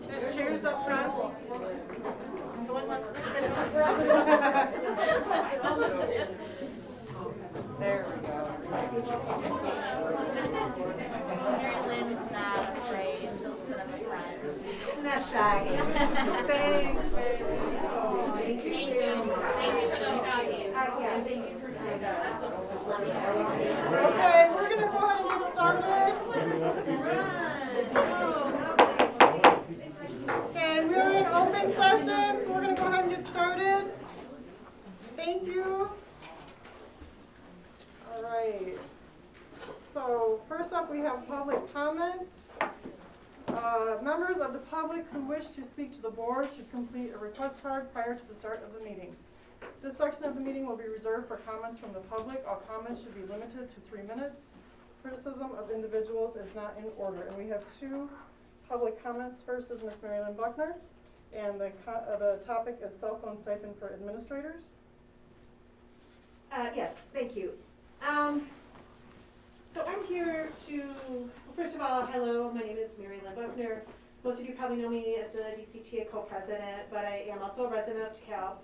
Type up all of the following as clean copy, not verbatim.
There's chairs up front. No one wants to sit in the front. There we go. Mary Lynn's not afraid. She'll sit in the front. I'm not shy. Thanks, baby. Thank you. Thank you for the copy. Yeah, thank you for saying that. Okay, we're going to go ahead and get started. Okay, we're in open session, so we're going to go ahead and get started. Thank you. All right. So first up, we have public comment. Members of the public who wish to speak to the board should complete a request card prior to the start of the meeting. This section of the meeting will be reserved for comments from the public. All comments should be limited to 3 minutes. Criticism of individuals is not in order. And we have 2 public comments. First is Ms. Mary Lynn Buckner, and the topic is cell phone stipend for administrators. Yes, thank you. So I'm here to, well, first of all, hello, my name is Mary Lynn Buckner. Most of you probably know me as the DCTA co-president, but I am also a resident of DeKalb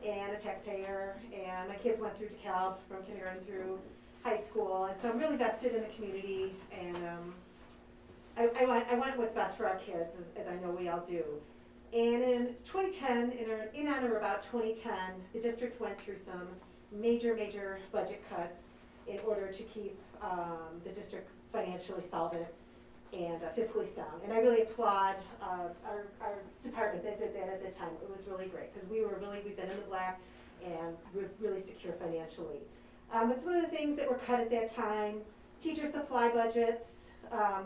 and a taxpayer, and my kids went through DeKalb from kindergarten through high school, and so I'm really vested in the community, and I want what's best for our kids, as I know we all do. And in 2010, in on or about 2010, the district went through some major budget cuts in order to keep the district financially solvent and fiscally sound. And I really applaud our department that did that at the time. It was really great because we've been in the black and we're really secure financially. But some of the things that were cut at that time, teacher supply budgets,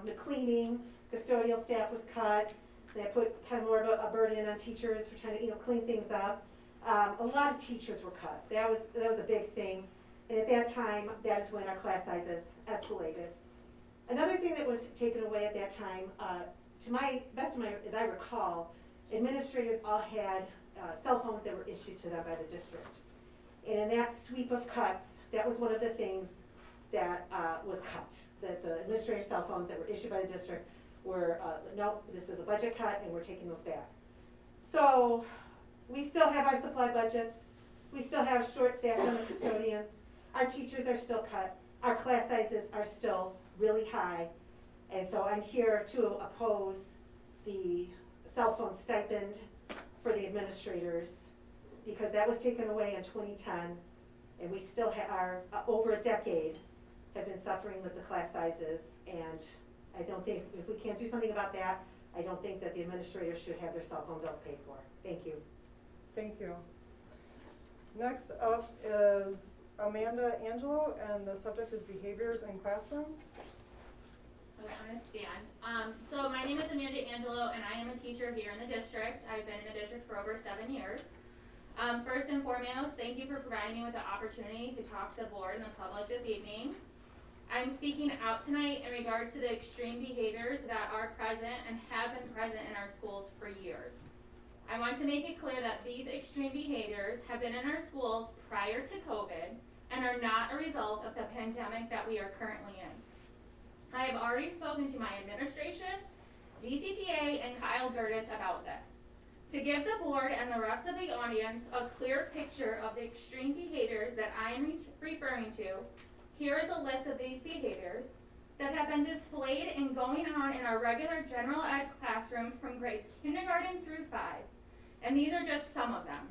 the cleaning, custodial staff was cut. They put kind of more of a burden on teachers for trying to clean things up. A lot of teachers were cut. That was a big thing. And at that time, that is when our class sizes escalated. Another thing that was taken away at that time, to my best of my, as I recall, administrators all had cell phones that were issued to them by the district. And in that sweep of cuts, that was one of the things that was cut. That the administrator cell phones that were issued by the district were, nope, this is a budget cut and we're taking those back. So we still have our supply budgets. We still have short staff on the custodians. Our teachers are still cut. Our class sizes are still really high. And so I'm here to oppose the cell phone stipend for the administrators because that was taken away in 2010 and we still are over a decade have been suffering with the class sizes, and I don't think, if we can't do something about that, I don't think that the administrators should have their cell phone bills paid for. Thank you. Thank you. Next up is Amanda Angelo, and the subject is behaviors in classrooms. Okay, I'm going to stand. So my name is Amanda Angelo, and I am a teacher here in the district. I've been in the district for over 7 years. First and foremost, thank you for providing me with the opportunity to talk to the board and the public this evening. I'm speaking out tonight in regards to the extreme behaviors that are present and have been present in our schools for years. I want to make it clear that these extreme behaviors have been in our schools prior to COVID and are not a result of the pandemic that we are currently in. I have already spoken to my administration, DCTA, and Kyle Gertis about this. To give the board and the rest of the audience a clear picture of the extreme behaviors that I am referring to, here is a list of these behaviors that have been displayed and going on in our regular general ed classrooms from grades kindergarten through 5. And these are just some of them.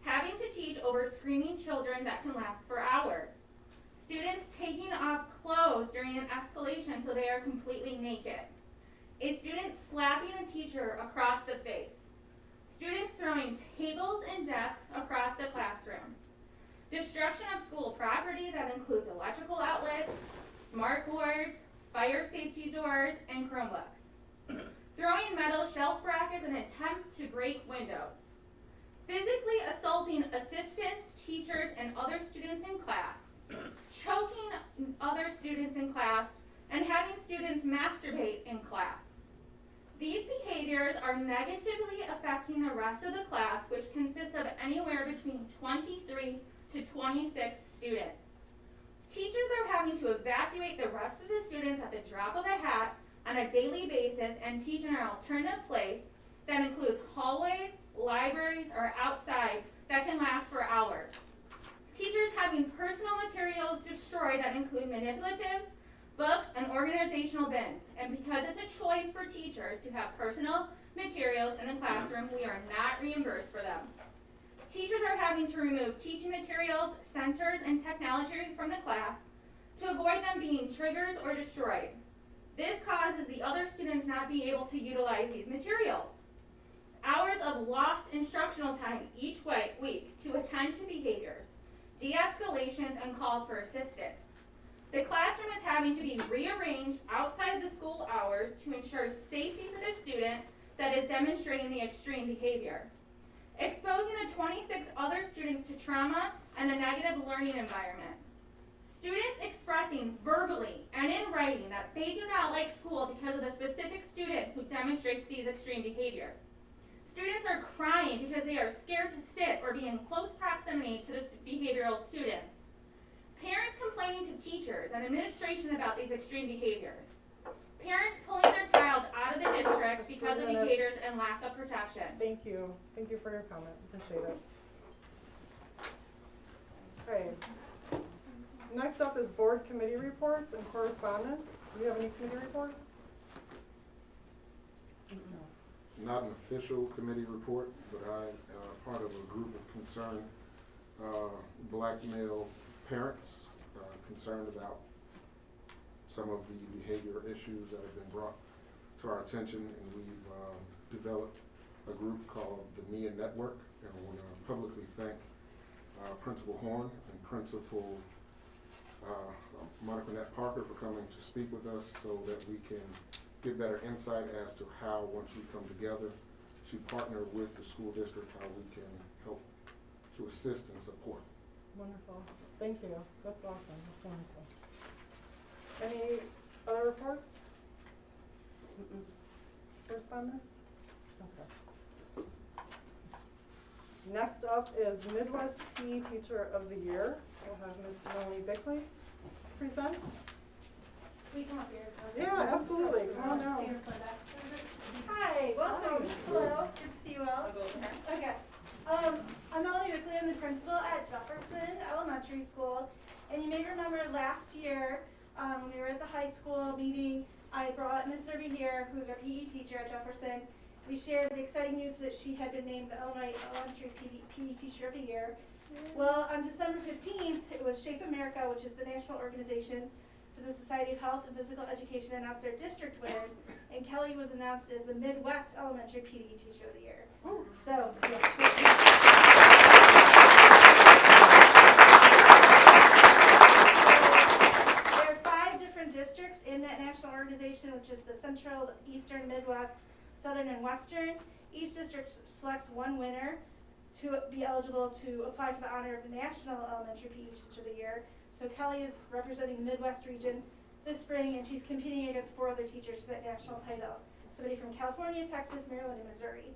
Having to teach over screaming children that can last for hours. Students taking off clothes during an escalation so they are completely naked. A student slapping a teacher across the face. Students throwing tables and desks across the classroom. Destruction of school property that includes electrical outlets, smart boards, fire safety doors, and Chromebooks. throwing metal shelf brackets in an attempt to break windows, physically assaulting assistants, teachers, and other students in class, choking other students in class, and having students masturbate in class. These behaviors are negatively affecting the rest of the class, which consists of anywhere between 23 to 26 students. Teachers are having to evacuate the rest of the students at the drop of a hat on a daily basis and teach in an alternative place that includes hallways, libraries, or outside that can last for hours. Teachers having personal materials destroyed that include manipulatives, books, and organizational bins. And because it's a choice for teachers to have personal materials in the classroom, we are not reimbursed for them. Teachers are having to remove teaching materials, centers, and technology from the class to avoid them being triggers or destroyed. This causes the other students not being able to utilize these materials. Hours of lost instructional time each week to attend to behaviors, de-escalations, and calls for assistance. The classroom is having to be rearranged outside of the school hours to ensure safety for the student that is demonstrating the extreme behavior. Exposing the 26 other students to trauma and a negative learning environment. Students expressing verbally and in writing that they do not like school because of the specific student who demonstrates these extreme behaviors. Students are crying because they are scared to sit or be in close proximity to the behavioral students. Parents complaining to teachers and administration about these extreme behaviors. Parents pulling their child out of the district because of behaviors and lack of protection. Thank you. Thank you for your comment. Appreciate it. Okay. Next up is board committee reports and correspondence. Do you have any committee reports? Not an official committee report, but I am part of a group of concerned black male parents concerned about some of the behavior issues that have been brought to our attention, and we've developed a group called the MIA Network, and I want to publicly thank Principal Horn and Principal Monica Nett Parker for coming to speak with us so that we can get better insight as to how, once we come together to partner with the school district, how we can help to assist and support. Wonderful. Thank you. That's awesome. That's wonderful. Any other reports? Correspondence? Okay. Next up is Midwest PE Teacher of the Year. We'll have Ms. Melanie Bickley present. We come up here. Yeah, absolutely. Come on down. Hi, welcome. Hello, good to see you all. Okay. I'm Melanie Bickley. I'm the principal at Jefferson Elementary School. And you may remember last year, when we were at the high school meeting, I brought Ms. Zerby here, who's our PE teacher at Jefferson. We shared the exciting news that she had been named the Illinois Elementary PE Teacher of the Year. Well, on December 15th, it was Shape America, which is the national organization for the Society of Health and Physical Education, announced their district winners, and Kelly was announced as the Midwest Elementary PE Teacher of the Year. So, there are 5 different districts in that national organization, which is the Central, Eastern, Midwest, Southern, and Western. Each district selects one winner to be eligible to apply for the honor of the National Elementary PE Teacher of the Year. So Kelly is representing the Midwest region this spring, and she's competing against 4 other teachers for that national title. Somebody from California, Texas, Maryland, and Missouri.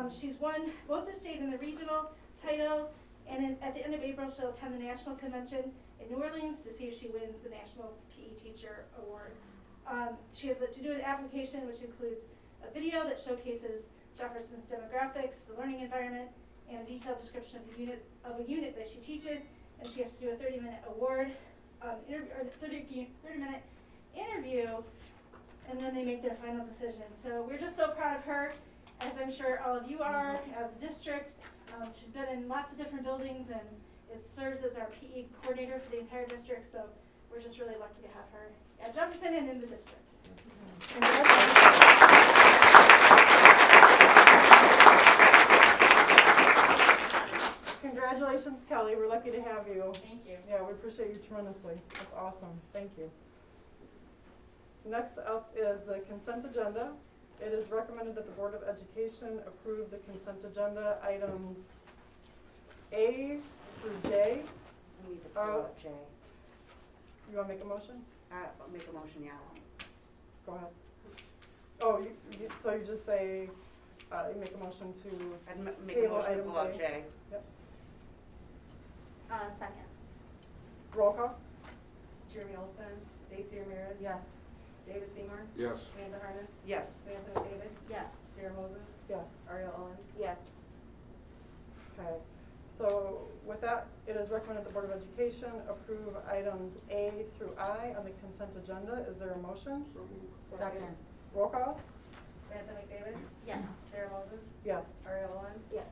She's won both the state and the regional title, and at the end of April, she'll attend the national convention in New Orleans to see if she wins the National PE Teacher Award. She has to do an application which includes a video that showcases Jefferson's demographics, the learning environment, and a detailed description of a unit that she teaches. And she has to do a 30-minute award, 30-minute interview, and then they make their final decision. So we're just so proud of her, as I'm sure all of you are, as a district. She's been in lots of different buildings and serves as our PE coordinator for the entire district. So we're just really lucky to have her at Jefferson and in the district. Congratulations, Kelly. We're lucky to have you. Thank you. Yeah, we appreciate you tremendously. That's awesome. Thank you. Next up is the consent agenda. It is recommended that the Board of Education approve the consent agenda items A through J. We need to pull out J. You wanna make a motion? I'll make a motion, yeah. Go ahead. Oh, so you just say, you make a motion to, I'd make a Table motion to item pull out J. J. Second. roll call? Jeremy Olson, Daisy Ramirez. Yes. David Seymour, Yes. Amanda Harness, Yes. Samantha McDavid, Yes. Sarah Moses, Yes. Ariel Owens. Yes. Okay, so with that, it is recommended the Board of Education approve items A through I on the consent agenda. Is there a motion? So moved. Second. Roll call? Samantha McDavid, Yes. Sarah Moses, Yes. Ariel Owens, Yes.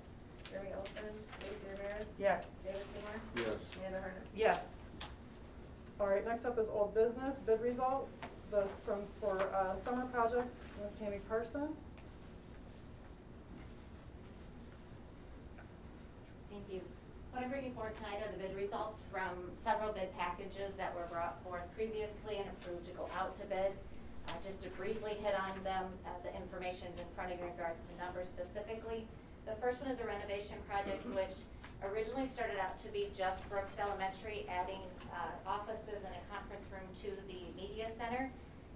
Jeremy Olson, Daisy Ramirez, Yes. David Seymour, Yes. Amanda Harness. Yes. All right, next up is old business, bid results. This for summer projects, Ms. Tammy Carson. Thank you. What I'm bringing forward tonight are the bid results from several bid packages that were brought forth previously and approved to go out to bid. Just to briefly hit on them, the information in front of you in regards to numbers specifically. The first one is a renovation project which originally started out to be just Brooks Elementary, adding offices and a conference room to the media center.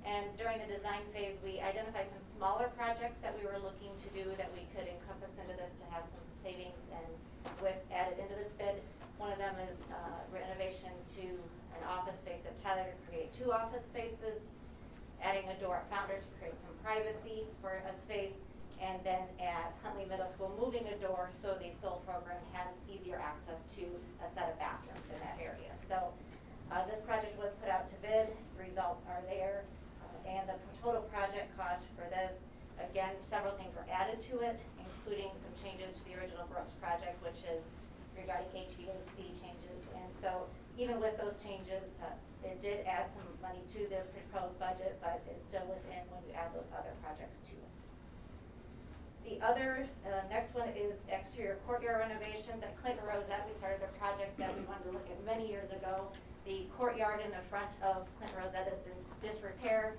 And during the design phase, we identified some smaller projects that we were looking to do that we could encompass into this to have some savings and with added into this bid. One of them is renovations to an office space at Tyler to create 2 office spaces, adding a door at Founders to create some privacy for a space, and then at Huntley Middle School, moving a door so the SOL program has easier access to a set of bathrooms in that area. So this project was put out to bid, the results are there, and the total project cost for this, again, several things were added to it, including some changes to the original Brooks project, which is regarding HVAC changes. And so even with those changes, it did add some money to the proposed budget, but it's still within when you add those other projects to it. The other, next one is exterior courtyard renovations at Clinton Rosette. We started a project that we wanted to look at many years ago. The courtyard in the front of Clinton Rosette is in disrepair,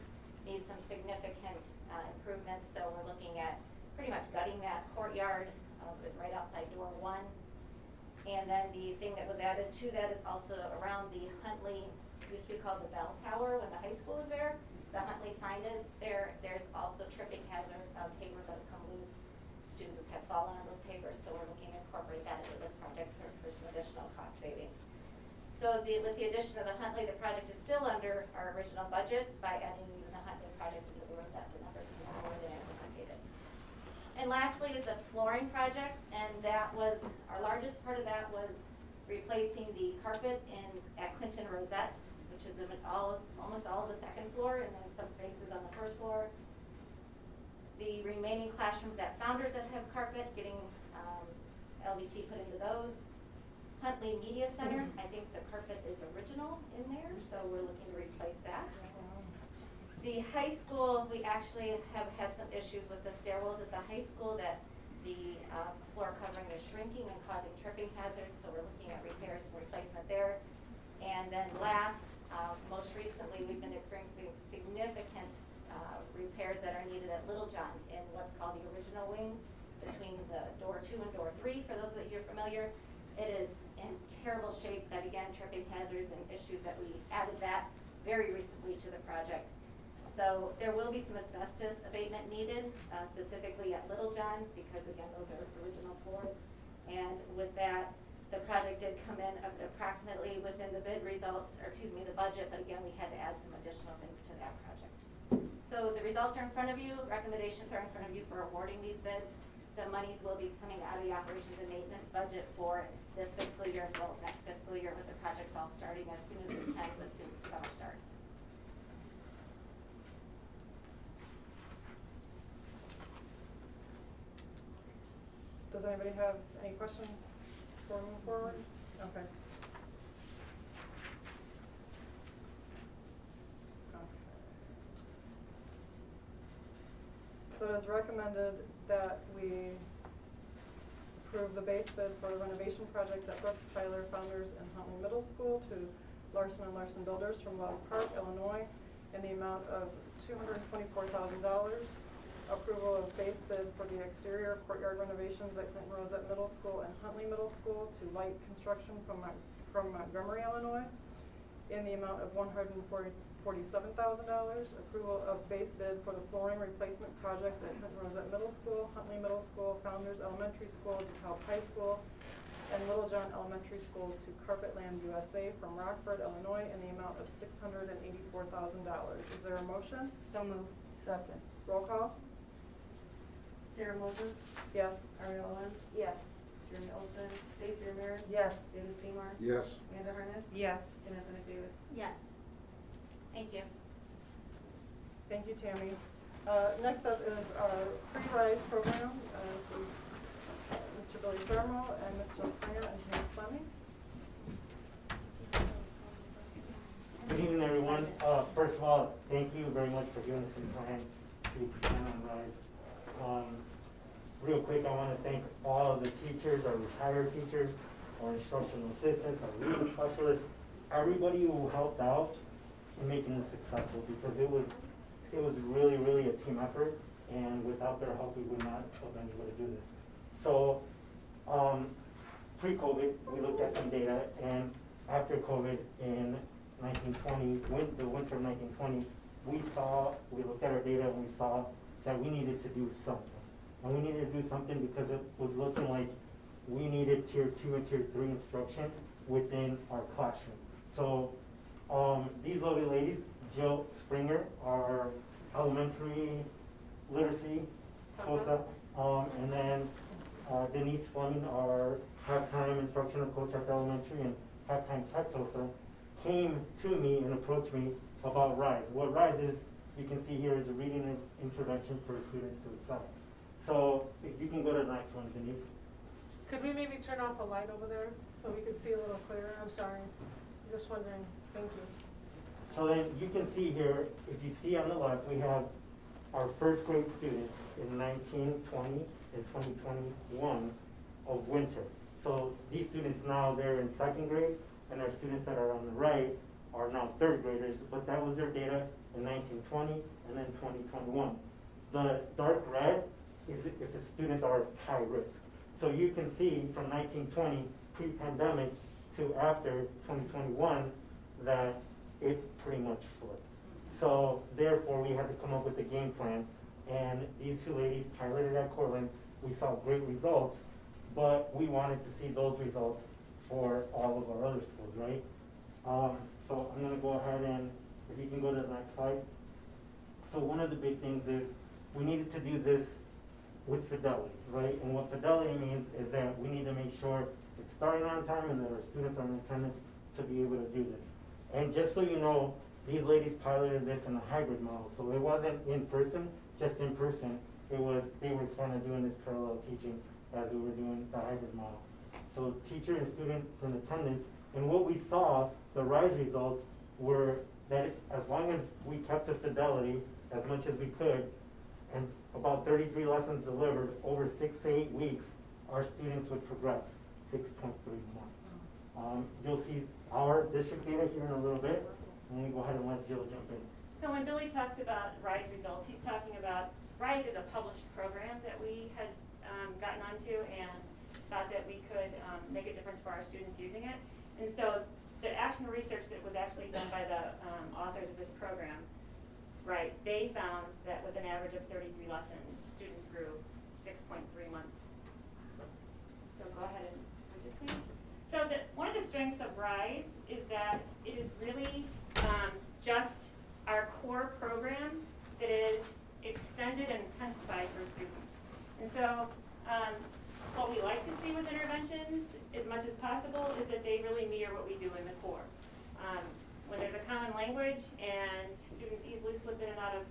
needs some significant improvements. So we're looking at pretty much gutting that courtyard right outside door 1. And then the thing that was added to that is also around the Huntley, used to be called the Bell Tower when the high school was there. The Huntley sign is there. There's also tripping hazards of papers that have come loose. Students have fallen on those papers, so we're looking to incorporate that into this project for some additional cost savings. So with the addition of the Huntley, the project is still under our original budget. By adding the Huntley project into the Rosette, the numbers are more than anticipated. And lastly is the flooring projects, and that was, our largest part of that was replacing the carpet at Clinton Rosette, which is almost all of the second floor, and then some spaces on the first floor. The remaining classrooms at Founders that have carpet, getting LVT put into those. Huntley Media Center, I think the carpet is original in there, so we're looking to replace that. The high school, we actually have had some issues with the stairwells at the high school that the floor covering is shrinking and causing tripping hazards, so we're looking at repairs and replacement there. And then last, most recently, we've been experiencing significant repairs that are needed at Little John in what's called the original wing between the door 2 and door 3, for those that you're familiar. It is in terrible shape. That again, tripping hazards and issues that we added that very recently to the project. So there will be some asbestos abatement needed, specifically at Little John, because again, those are original floors. And with that, the project did come in approximately within the bid results, or excuse me, the budget, but again, we had to add some additional things to that project. So the results are in front of you, recommendations are in front of you for awarding these bids. The monies will be coming out of the operations and maintenance budget for this fiscal year as well as next fiscal year, with the projects all starting as soon as we can, as soon as summer starts. Does anybody have any questions before we move forward? Okay. So it is recommended that we approve the base bid for the renovation projects at Brooks, Tyler, Founders, and Huntley Middle School to Larson & Larson Builders from Wells Park, Illinois, in the amount of $224,000. approval of base bid for the exterior courtyard renovations at Clinton Rosette Middle School and Huntley Middle School to Light Construction from Montgomery, Illinois, in the amount of $147,000. Approval of base bid for the flooring replacement projects at Clinton Rosette Middle School, Huntley Middle School, Founders Elementary School, DeKalb High School, and Little John Elementary School to Carpetland USA from Rockford, Illinois, in the amount of $684,000. Is there a motion? So moved. Second. Roll call? Sarah Moses, Yes. Ariel Owens, Yes. Jeremy Olson, Stacy Ramirez. Yes. David Seymour. Yes. Amanda Harness. Yes. Samantha McDavid. Yes. Thank you. Thank you, Tammy. Next up is our pre-rise program. This is Mr. Billy Thermo and Ms. Jill Springer and James Fleming. Good evening, everyone. First of all, thank you very much for giving us some time to present on RISE. Real quick, I want to thank all of the teachers, our retired teachers, our instructional assistants, our reading specialists, everybody who helped out in making this successful, because it was really, really a team effort, and without their help, we would not have been able to do this. So, pre-COVID, we looked at some data, and after COVID in 1920, the winter of 1920, we looked at our data and we saw that we needed to do something. And we needed to do something because it was looking like we needed tier 2 and tier 3 instruction within our classroom. So these lovely ladies, Jill Springer, our elementary literacy COSA, and then Denise Fleming, our halftime instructional coach at the elementary and halftime tech TOSA, came to me and approached me about RISE. What RISE is, you can see here, is a reading intervention for students to excel. So if you can go to the next one, Denise. Could we maybe turn off the light over there so we can see a little clearer? I'm sorry. I'm just wondering. Thank you. So then you can see here, if you see on the left, we have our first grade students in 1920 and 2021 of winter. So these students now, they're in second grade, and our students that are on the right are now third graders, but that was their data in 1920 and then 2021. The dark red is if the students are high risk. So you can see from 1920, pre-pandemic, to after 2021, that it pretty much flipped. So therefore, we had to come up with a game plan, and these two ladies piloted at Cortland. We saw great results, but we wanted to see those results for all of our other schools, right? So I'm gonna go ahead and, if you can go to the next slide. So one of the big things is we needed to do this with fidelity, right? And what fidelity means is that we need to make sure it's starting on time and that our students are in attendance to be able to do this. And just so you know, these ladies piloted this in a hybrid model. So it wasn't in person, just in person. It was, they were kind of doing this parallel teaching as we were doing the hybrid model. So teacher and students in attendance, and what we saw, the RISE results were that as long as we kept the fidelity as much as we could, and about 33 lessons delivered over 6 to 8 weeks, our students would progress 6.3 months. You'll see our district data here in a little bit, and we go ahead and let Jill jump in. So when Billy talks about RISE results, he's talking about RISE is a published program that we had gotten onto and thought that we could make a difference for our students using it. And so the action research that was actually done by the authors of this program, right, they found that with an average of 33 lessons, students grew 6.3 months. So go ahead and switch it, please. So one of the strengths of RISE is that it is really just our core program that is extended and intensified for students. And so what we like to see with interventions, as much as possible, is that they really mirror what we do in the core. When there's a common language and students easily slip in and out of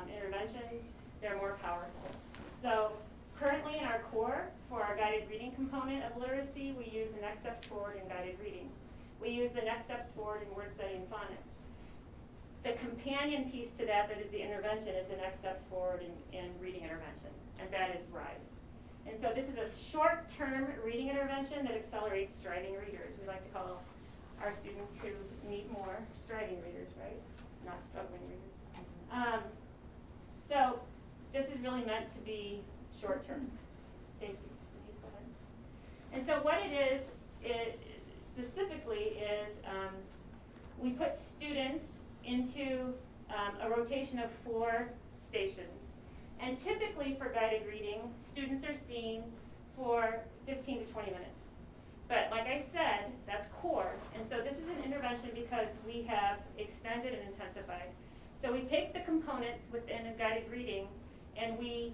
interventions, they're more powerful. So currently in our core, for our guided reading component of literacy, we use the Next Steps Forward in guided reading. We use the Next Steps Forward in word study and phonics. The companion piece to that is the intervention, is the Next Steps Forward in reading intervention, and that is RISE. And so this is a short-term reading intervention that accelerates striving readers. We like to call our students who need more striving readers, right? Not struggling readers. So this is really meant to be short-term. Thank you. Please go ahead. And so what it is, it specifically is we put students into a rotation of 4 stations. And typically for guided reading, students are seen for 15 to 20 minutes. But like I said, that's core. And so this is an intervention because we have extended and intensified. So we take the components within a guided reading and we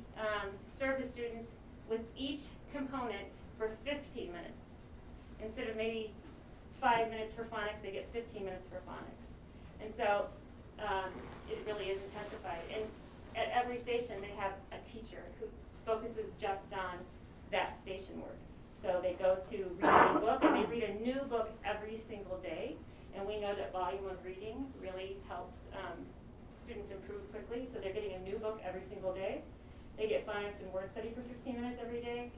serve the students with each component for 15 minutes. Instead of maybe 5 minutes for phonics, they get 15 minutes for phonics. And so it really is intensified. And at every station, they have a teacher who focuses just on that station work. So they go to read a book, and they read a new book every single day. And we know that volume of reading really helps students improve quickly. So they're getting a new book every single day. They get phonics and word study for 15 minutes every day.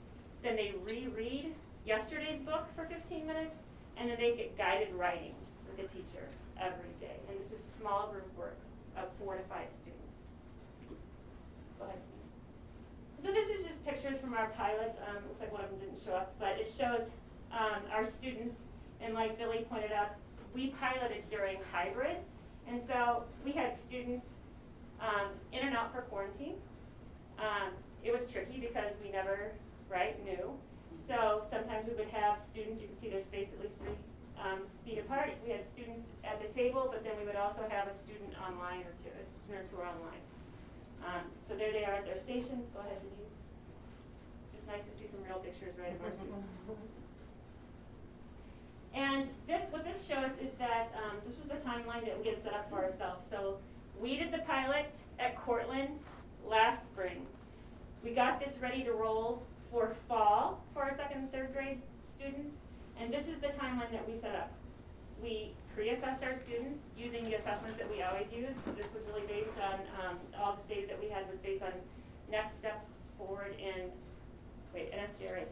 Then they reread yesterday's book for 15 minutes. And then they get guided writing with a teacher every day. And this is small group work of 4 to 5 students. Go ahead, please. So this is just pictures from our pilot. Looks like one of them didn't show up, but it shows our students. And like Billy pointed out, we piloted during hybrid. And so we had students in and out for quarantine. It was tricky because we never, knew. So sometimes we would have students, you can see their space at least 3 feet apart. We had students at the table, but then we would also have a student online or two, a student or two online. So there they are at their stations. Go ahead, Denise. It's just nice to see some real pictures, right, of our students. And what this shows is that this was the timeline that we had set up for ourselves. So we did the pilot at Cortland last spring. We got this ready to roll for fall for our 2nd and 3rd grade students. And this is the timeline that we set up. We pre-assessed our students using the assessments that we always use. This was really based on, all this data that we had was based on next steps forward in, NSGRA,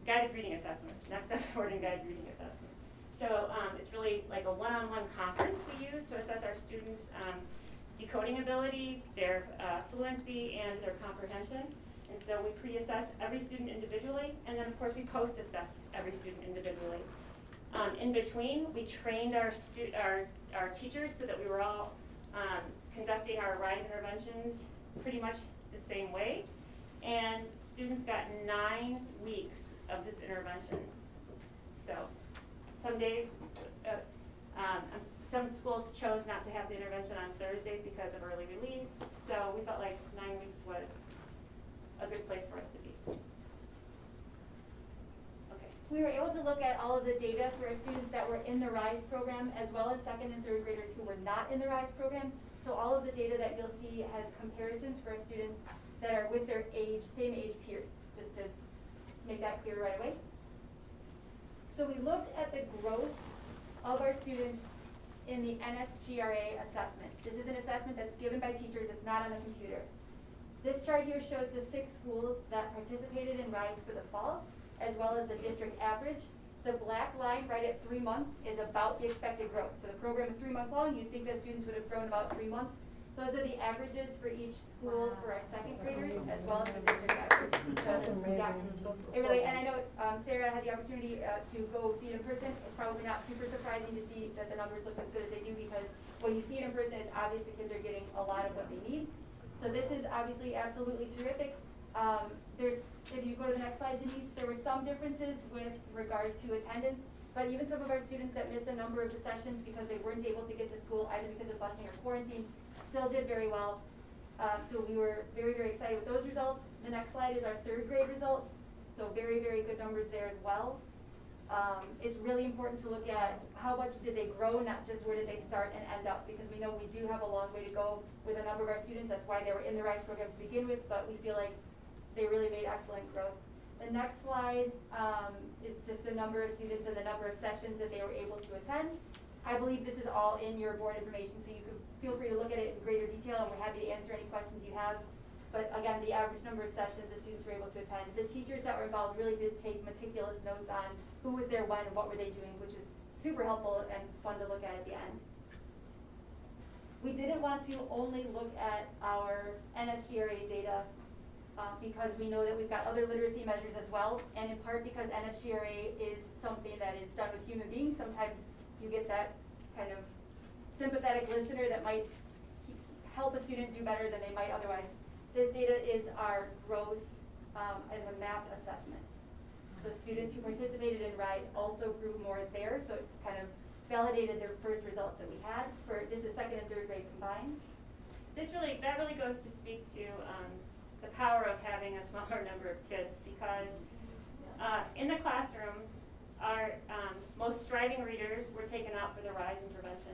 guided reading assessment. Next steps forward in guided reading assessment. So it's really like a one-on-one conference we use to assess our students' decoding ability, their fluency, and their comprehension. And so we pre-assess every student individually, and then of course we post-assess every student individually. In between, we trained our teachers so that we were all conducting our RISE interventions pretty much the same way. And students got 9 weeks of this intervention. So some days, some schools chose not to have the intervention on Thursdays because of early release. So we felt like 9 weeks was a good place for us to be. Okay. We were able to look at all of the data for our students that were in the RISE program, as well as 2nd and 3rd graders who were not in the RISE program. So all of the data that you'll see has comparisons for our students that are with their same age peers, just to make that clear right away. So we looked at the growth of our students in the NSGRA assessment. This is an assessment that's given by teachers, it's not on the computer. This chart here shows the 6 schools that participated in RISE for the fall, as well as the district average. The black line right at 3 months is about the expected growth. So the program is 3 months long, you'd think that students would have grown about 3 months. Those are the averages for each school for our 2nd graders, as well as the district average. That's amazing. Yeah, That's it really, so and I know Sarah had the opportunity to go see it in person. It's probably not super surprising to see that the numbers look as good as they do, because when you see it in person, it's obvious the kids are getting a lot of what they need. So this is obviously absolutely terrific. If you go to the next slide, Denise, there were some differences with regard to attendance, but even some of our students that missed a number of the sessions because they weren't able to get to school, either because of busing or quarantine, still did very well. So we were very, very excited with those results. The next slide is our 3rd grade results. So very, very good numbers there as well. It's really important to look at how much did they grow, not just where did they start and end up, because we know we do have a long way to go with a number of our students. That's why they were in the RISE program to begin with, but we feel like they really made excellent growth. The next slide is just the number of students and the number of sessions that they were able to attend. I believe this is all in your board information, so you could feel free to look at it in greater detail, and we're happy to answer any questions you have. But again, the average number of sessions the students were able to attend. The teachers that were involved really did take meticulous notes on who was there when and what were they doing, which is super helpful and fun to look at the end. We didn't want to only look at our NSGRA data because we know that we've got other literacy measures as well, and in part because NSGRA is something that is done with human beings. Sometimes you get that kind of sympathetic listener that might help a student do better than they might otherwise. This data is our growth in the MAP assessment. So students who participated in RISE also grew more there, so it kind of validated their first results that we had for, this is second and third grade combined. That really goes to speak to the power of having a smaller number of kids, because in the classroom, our most striving readers were taken out for the RISE intervention.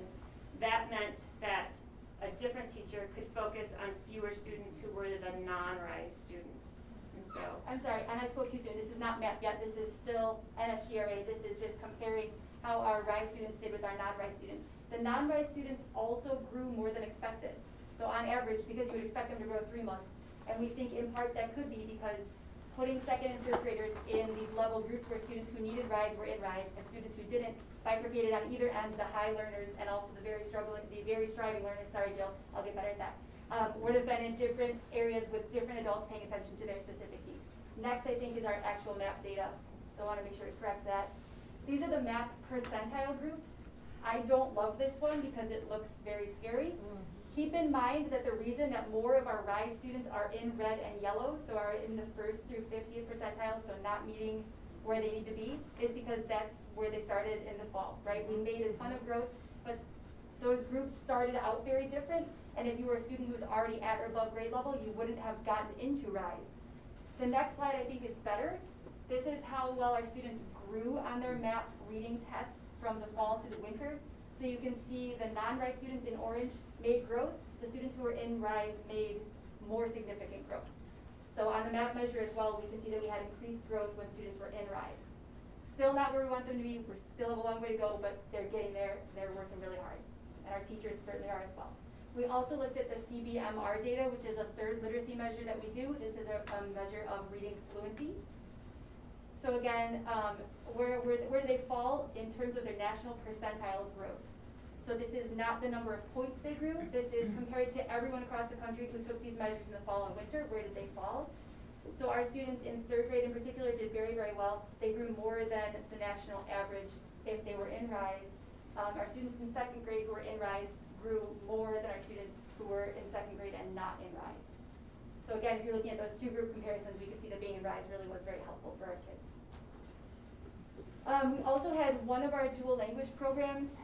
That meant that a different teacher could focus on fewer students who were the non-RISE students. And so, I'm sorry, and I spoke too soon. This is not MAP yet. This is still NSGRA. This is just comparing how our RISE students did with our non-RISE students. The non-RISE students also grew more than expected. So on average, because you would expect them to grow 3 months, and we think in part that could be because putting second and third graders in these level groups where students who needed RISE were in RISE and students who didn't bifurcated on either end, the high learners and also the very striving learners, sorry Jill, I'll get better at that, would have been in different areas with different adults paying attention to their specific needs. Next, I think, is our actual MAP data. So I want to make sure to correct that. These are the MAP percentile groups. I don't love this one because it looks very scary. Keep in mind that the reason that more of our RISE students are in red and yellow, so are in the 1st through 50th percentile, so not meeting where they need to be, is because that's where they started in the fall, right? We made a ton of growth, but those groups started out very different, and if you were a student who was already at or above grade level, you wouldn't have gotten into RISE. The next slide I think is better. This is how well our students grew on their MAP reading test from the fall to the winter. So you can see the non-RISE students in orange made growth. The students who were in RISE made more significant growth. So on the MAP measure as well, we can see that we had increased growth when students were in RISE. Still not where we want them to be. We still have a long way to go, but they're getting there. They're working really hard. And our teachers certainly are as well. We also looked at the CBMR data, which is a third literacy measure that we do. This is a measure of reading fluency. So again, where do they fall in terms of their national percentile of growth? So this is not the number of points they grew. This is compared to everyone across the country who took these measures in the fall and winter. Where did they fall? So our students in third grade in particular did very, very well. They grew more than the national average if they were in RISE. Our students in second grade who were in RISE grew more than our students who were in second grade and not in RISE. So again, if you're looking at those two group comparisons, we could see that being in RISE really was very helpful for our kids. We also had one of our dual language programs.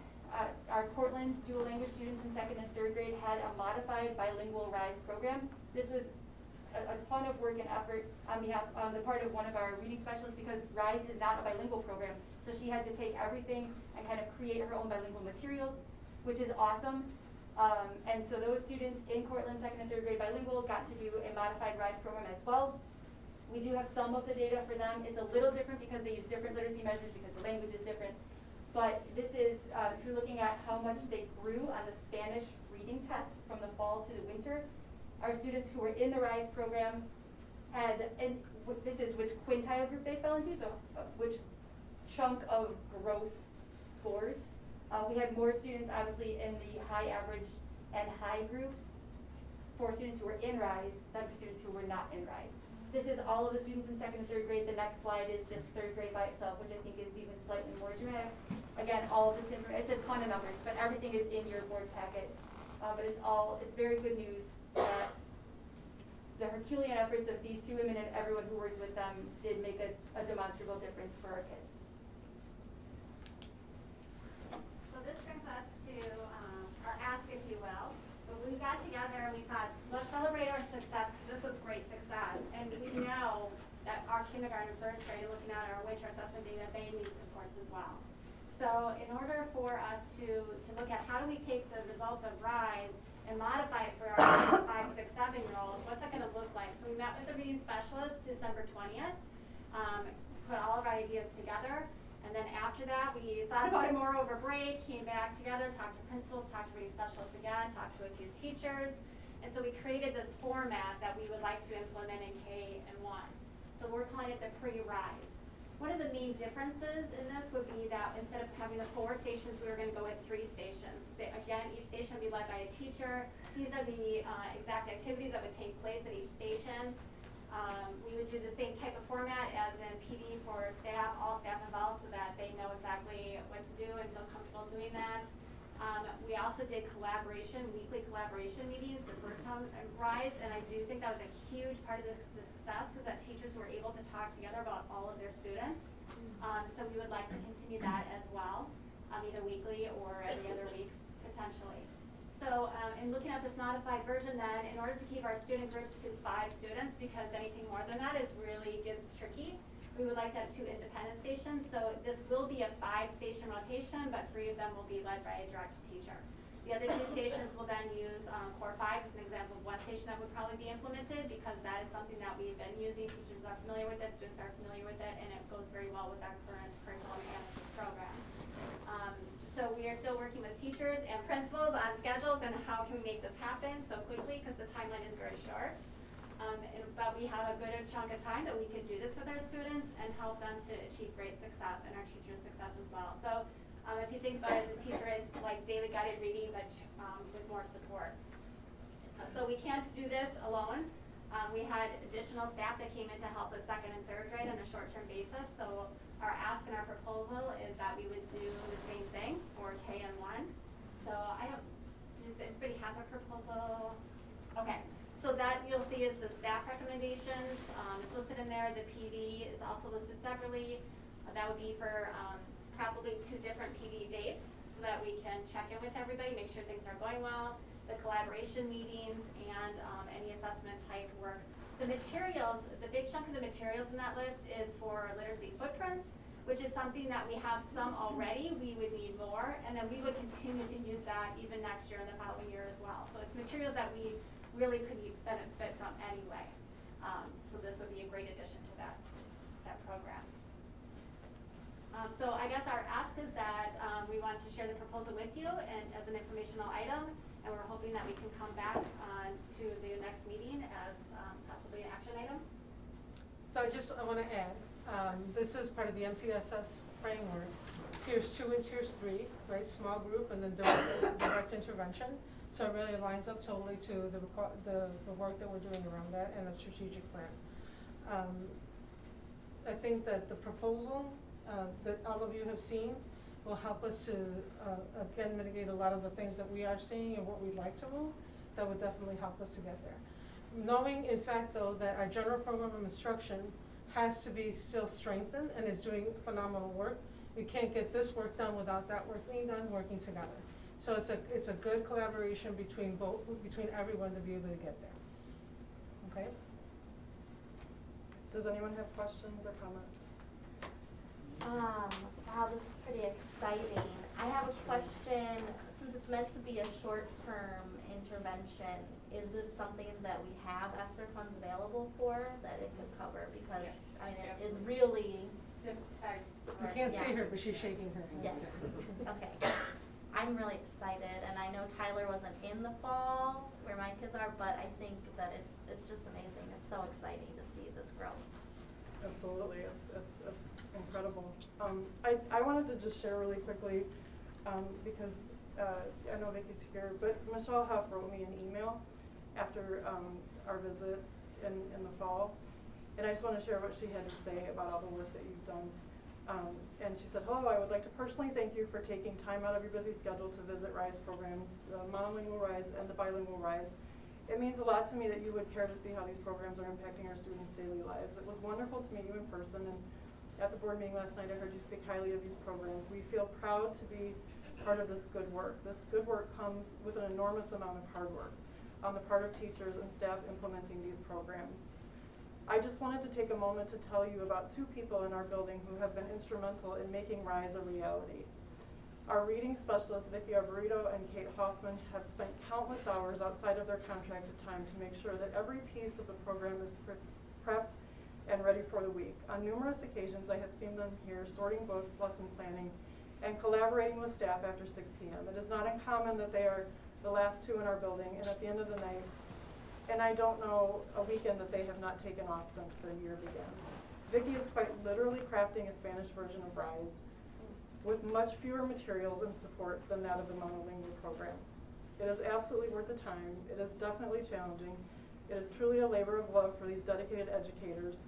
Our Cortland dual language students in second and third grade had a modified bilingual RISE program. This was a ton of work and effort on the part of one of our reading specialists, because RISE is not a bilingual program. So she had to take everything and kind of create her own bilingual materials, which is awesome. And so those students in Cortland second and third grade bilingual got to do a modified RISE program as well. We do have some of the data for them. It's a little different because they use different literacy measures because the language is different. But this is, if you're looking at how much they grew on the Spanish reading test from the fall to the winter, our students who were in the RISE program had, and this is which quintile group they fell into, so which chunk of growth scores. We had more students obviously in the high average and high groups for students who were in RISE than for students who were not in RISE. This is all of the students in second and third grade. The next slide is just third grade by itself, which I think is even slightly more dramatic. Again, all of this information, it's a ton of numbers, but everything is in your board packet. But it's very good news that the Herculean efforts of these two women and everyone who worked with them did make a demonstrable difference for our kids. So this brings us to our ask, if you will. But we got together and we thought, let's celebrate our success, because this was great success. And we know that our kindergarten and first grade, looking at our winter assessment data, they need supports as well. So in order for us to look at how do we take the results of RISE and modify it for our 5, 6, 7-year-olds, what's that going to look like? So we met with the reading specialist December 20th, put all of our ideas together. And then after that, we thought about it more over break, came back together, talked to principals, talked to reading specialists again, talked to a few teachers. And so we created this format that we would like to implement in K and 1. So we're calling it the pre-RISE. One of the main differences in this would be that instead of having the 4 stations, we were going to go with 3 stations. Again, each station would be led by a teacher. These are the exact activities that would take place at each station. do the same type of format as in PD for staff, all staff involved, so that they know exactly what to do and feel comfortable doing that. We also did weekly collaboration meetings the first time at Rise, and I do think that was a huge part of the success, is that teachers were able to talk together about all of their students. So we would like to continue that as well, either weekly or every other week potentially. So in looking at this modified version then, in order to keep our student groups to 5 students, because anything more than that gets tricky, we would like to have 2 independent stations. So this will be a 5-station rotation, but 3 of them will be led by a direct teacher. The other 2 stations will then use Core 5 as an example of one station that would probably be implemented, because that is something that we've been using. Teachers are familiar with it, students are familiar with it, and it goes very well with our current curriculum and this program. So we are still working with teachers and principals on schedules and how can we make this happen so quickly, because the timeline is very short. But we have a good chunk of time that we can do this with our students and help them to achieve great success and our teachers' success as well. So if you think about it as a teacher, it's like daily guided reading, but with more support. So we can't do this alone. We had additional staff that came in to help with 2nd and 3rd grade on a short-term basis. So our ask and our proposal is that we would do the same thing for K and 1. So does everybody have a proposal? Okay. So that you'll see is the staff recommendations. It's listed in there. The PD is also listed separately. That would be for probably 2 different PD dates, so that we can check in with everybody, make sure things are going well, the collaboration meetings, and any assessment type work. The materials, the big chunk of the materials in that list is for literacy footprints, which is something that we have some already. We would need more, and then we would continue to use that even next year and the following year as well. So it's materials that we really could benefit from anyway. So this would be a great addition to that program. So I guess our ask is that we want to share the proposal with you and as an informational item, and we're hoping that we can come back to the next meeting as possibly an action item. So I want to add, this is part of the MTSS framework, tiers 2 and tiers 3, right? Small group and then direct intervention. So it really lines up totally to the work that we're doing around that and the strategic plan. I think that the proposal that all of you have seen will help us to, again, mitigate a lot of the things that we are seeing and what we'd like to move. That would definitely help us to get there. Knowing, in fact, though, that our general program of instruction has to be still strengthened and is doing phenomenal work. We can't get this work done without that work being done, working together. So it's a good collaboration between everyone to be able to get there. Okay? Does anyone have questions or comments? Wow, this is pretty exciting. I have a question. Since it's meant to be a short-term intervention, is this something that we have ESSER funds available for that it could cover? Because, I mean, it is really... You can't see her, but she's shaking her head. Yes. Okay. I'm really excited, and I know Tyler wasn't in the fall where my kids are, but I think that it's just amazing. It's so exciting to see this growth. Absolutely, it's incredible. I wanted to just share really quickly, because I know Vicky's here, but Michelle Huff wrote me an email after our visit in the fall, and I just want to share what she had to say about all the work that you've done. And she said, hello, I would like to personally thank you for taking time out of your busy schedule to visit RISE programs, the monolingual RISE and the bilingual RISE. It means a lot to me that you would care to see how these programs are impacting our students' daily lives. It was wonderful to meet you in person, and at the board meeting last night I heard you speak highly of these programs. We feel proud to be part of this good work. This good work comes with an enormous amount of hard work on the part of teachers and staff implementing these programs. I just wanted to take a moment to tell you about 2 people in our building who have been instrumental in making RISE a reality. Our reading specialists, Vicki Arborito and Kate Hoffman, have spent countless hours outside of their contracted time to make sure that every piece of the program is prepped and ready for the week. On numerous occasions, I have seen them here sorting books, lesson planning, and collaborating with staff after 6 p.m. It is not uncommon that they are the last 2 in our building, and at the end of the night, and I don't know a weekend that they have not taken off since the year began. Vicki is quite literally crafting a Spanish version of RISE with much fewer materials and support than that of the monolingual programs. It is absolutely worth the time. It is definitely challenging. It is truly a labor of love for these dedicated educators.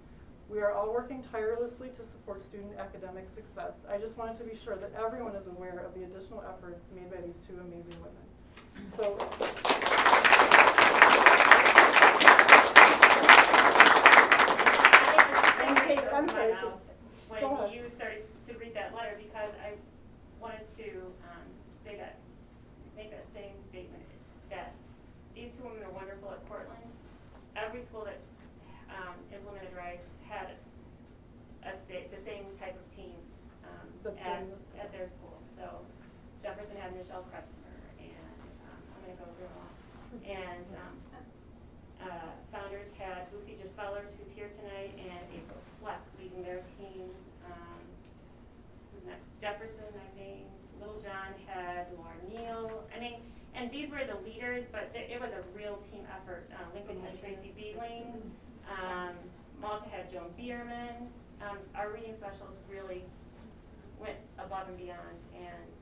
We are all working tirelessly to support student academic success. I just wanted to be sure that everyone is aware of the additional efforts made by these two amazing women. So. I'm sorry. When Go ahead. you started to read that letter, because I wanted to say that, make that same statement, that these two women are wonderful at Portland. Every school that implemented RISE had the same type of team at their school. So Jefferson had Michelle Kretzmer, and I'm going to go through them all. And Founders had Lucy Fellers, who's here tonight, and April Fleck leading their teams. Who's next? Jefferson, I named. Little John had Laura Neal. I mean, and these were the leaders, but it was a real team effort. Lincoln had Tracy Beeling. Malta had Joan Bierman. Our reading specialists really went above and beyond, and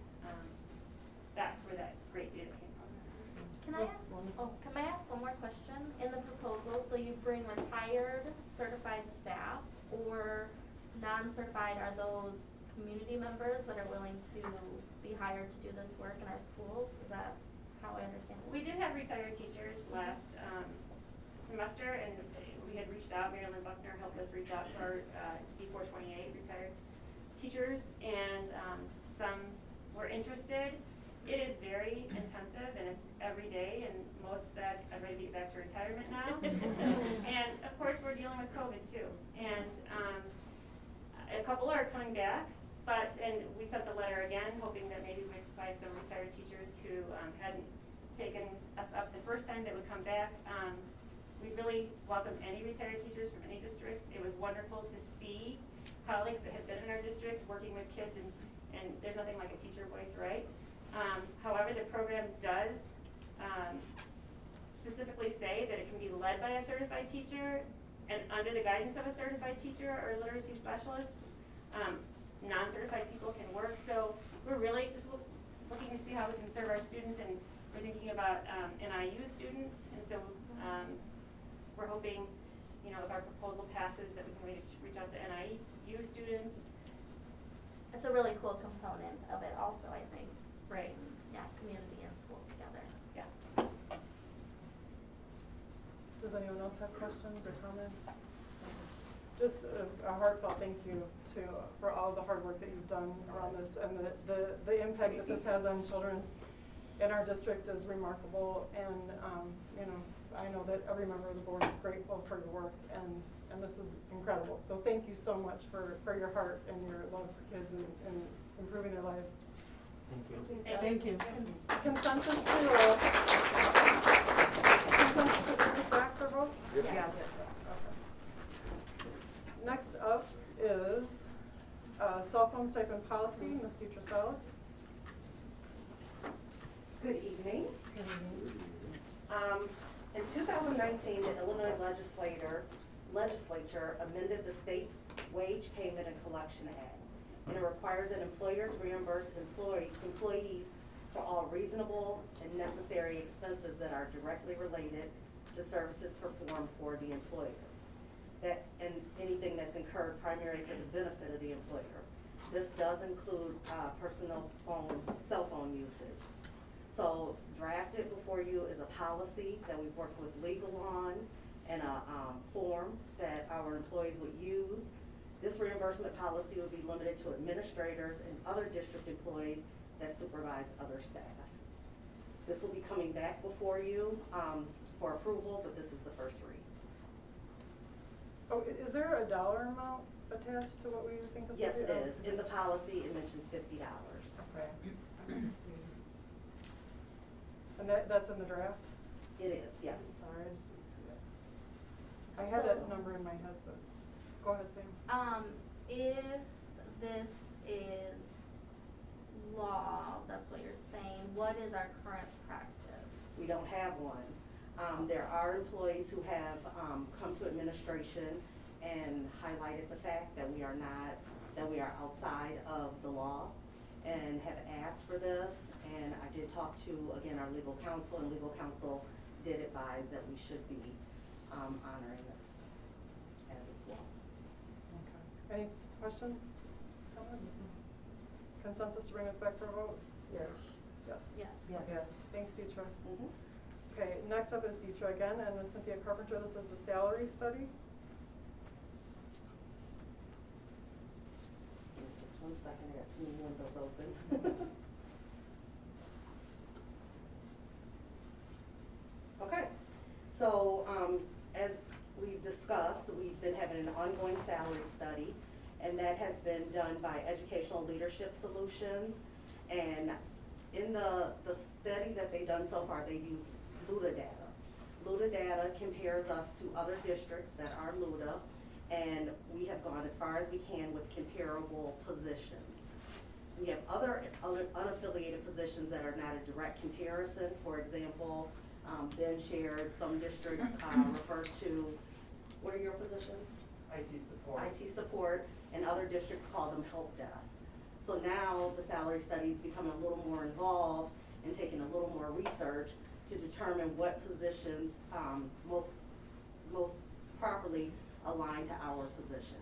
that's where that great data came from. Can I ask one more question? In the proposal, so you bring retired certified staff or non-certified, are those community members that are willing to be hired to do this work in our schools? Is that how I understand it? We did have retired teachers last semester, and we had reached out. Marilyn Buckner helped us reach out to our D428 retired teachers, and some were interested. It is very intensive, and it's every day, and most said, I'm ready to get back to retirement now. And of course, we're dealing with COVID too. And a couple are coming back, and we sent the letter again, hoping that maybe we might find some retired teachers who hadn't taken us up the first time that would come back. We really welcome any retired teachers from any district. It was wonderful to see colleagues that had been in our district working with kids, and there's nothing like a teacher voice, right? However, the program does specifically say that it can be led by a certified teacher and under the guidance of a certified teacher or literacy specialist. Non-certified people can work, so we're really just looking to see how we can serve our students, and we're thinking about NIU students, and so we're hoping, if our proposal passes, that we can reach out to NIU students. It's a really cool component of it also, I think. Right. Yeah, community and school together. Yeah. Does anyone else have questions or comments? Just a heartfelt thank you for all the hard work that you've done around this, and the impact that this has on children in our district is remarkable, and I know that every member of the board is grateful for your work, and this is incredible. So thank you so much for your heart and your love for kids and improving their lives. Thank you. Consensus to bring this back for vote? Yes. Yes. Okay. Next up is cell phone stipend policy, Ms. Dutra-Salix. Good evening. In 2019, the Illinois legislature amended the state's Wage Payment and Collection Act, and it requires that employers reimburse employees for all reasonable and necessary expenses that are directly related to services performed for the employer, and anything that's incurred primarily for the benefit of the employer. This does include cell phone usage. So drafted before you is a policy that we've worked with legal on, and a form that our employees would use. This reimbursement policy would be limited to administrators and other district employees that supervise other staff. This will be coming back before you for approval, but this is the first read. Oh, is there a dollar amount attached to what we think this Yes, would be? it is. In the policy, it mentions $50. Okay. And that's in the draft? It is, yes. Sorry, I just didn't see that. I had that number in my head, but go ahead, Sam. If this is law, that's what you're saying, what is our current practice? We don't have one. There are employees who have come to administration and highlighted the fact that we are outside of the law and have asked for this. And I did talk to, again, our legal counsel, and legal counsel did advise that we should be honoring this as it's law. Okay. Any questions? Comments? Consensus to bring this back for a vote? Yes. Yes. Yes. Thanks, Deetra. Mhm. Okay, next up is Deetra again, and with Cynthia Carpenter, this is the salary study. Give me just 1 second, I got too many windows open. Okay, so, as we've discussed, we've been having an ongoing salary study, and that has been done by Educational Leadership Solutions. And in the study that they've done so far, they've used LUDA data. LUDA data compares us to other districts that are LUDA, and we have gone as far as we can with comparable positions. We have other unaffiliated positions that are not a direct comparison. For example, Ben shared some districts refer to, what are your positions? IT support. IT support, and other districts call them help desk. So now the salary study is becoming a little more involved and taking a little more research to determine what positions most properly align to our positions.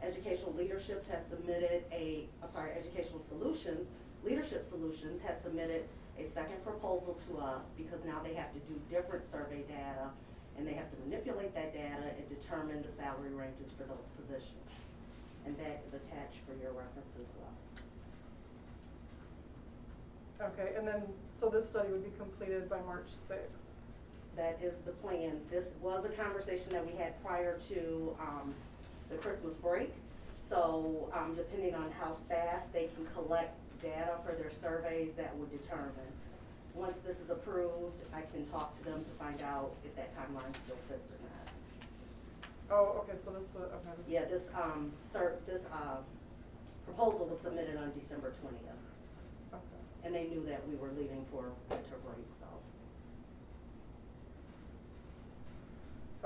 Educational Leadership has submitted Educational Solutions, Leadership Solutions has submitted a second proposal to us because now they have to do different survey data and they have to manipulate that data and determine the salary ranges for those positions. And that is attached for your reference as well. Okay, and then, so this study would be completed by March 6th. That is the plan. This was a conversation that we had prior to the Christmas break. So depending on how fast they can collect data for their surveys, that would determine. Once this is approved, I can talk to them to find out if that timeline still fits or not. Oh, okay, so this was, okay. Yeah, this proposal was submitted on December 20th. Okay. And they knew that we were leaving for winter break, so.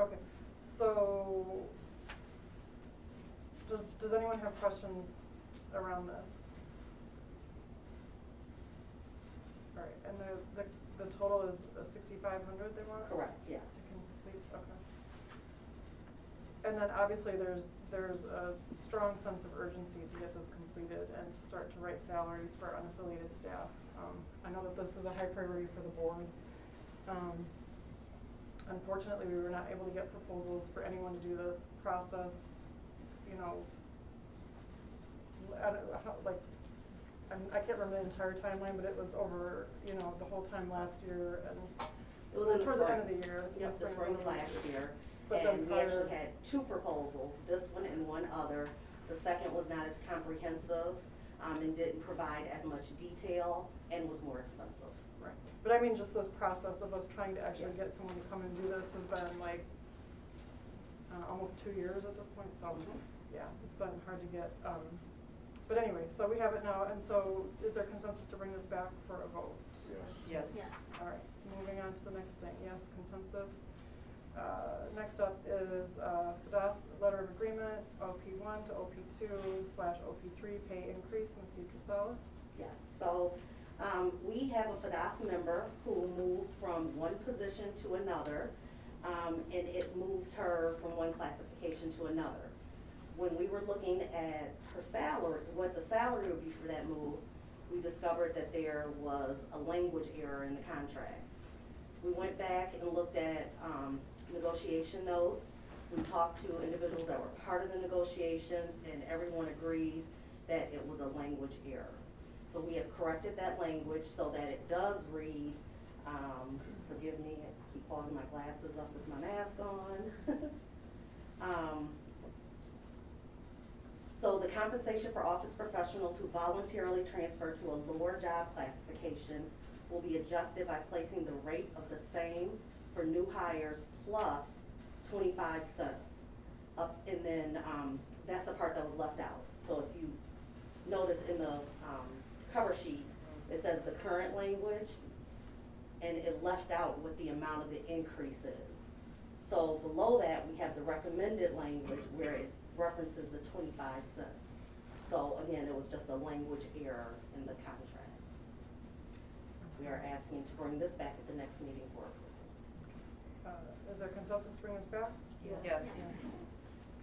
Okay, so, does anyone have questions around this? All right, and the total is 6,500 they want? Correct, yes. To complete, okay. And then obviously there's a strong sense of urgency to get this completed and to start to write salaries for unaffiliated staff. I know that this is a high priority for the board. Unfortunately, we were not able to get proposals for anyone to do this process, you know, I can't remember the entire timeline, but it was over, you know, the whole time last year and It was in the towards the spring. end of the year. Yep, the spring of last year. But And then we actually prior- had 2 proposals, this one and one other. The second was not as comprehensive and didn't provide as much detail and was more expensive. Right, but I mean, just this process of us trying to actually Yes. get someone to come and do this has been like, almost 2 years at this point, so, yeah, it's been hard to get, but anyway, so we have it now, and so is there consensus to bring this back for a vote? Yes. All right, moving on to the next thing, yes, consensus. Next up is, FDAS letter of agreement, OP1 to OP2/OP3 pay increase, Ms. Deetra Salas. Yes, so we have a FDAS member who moved from one position to another, and it moved her from one classification to another. When we were looking at her salary, what the salary would be for that move, we discovered that there was a language error in the contract. We went back and looked at negotiation notes. We talked to individuals that were part of the negotiations, and everyone agrees that it was a language error. So we have corrected that language so that it does read, forgive me, I keep holding my glasses up with my mask on. So the compensation for office professionals who voluntarily transfer to a lower job classification will be adjusted by placing the rate of the same for new hires plus 25 cents. And then that's the part that was left out. So if you notice in the cover sheet, it says the current language, and it left out what the amount of the increase is. So below that, we have the recommended language where it references the 25 cents. So again, it was just a language error in the contract. We are asking to bring this back at the next meeting for approval. Is there consensus to bring this back? Yes.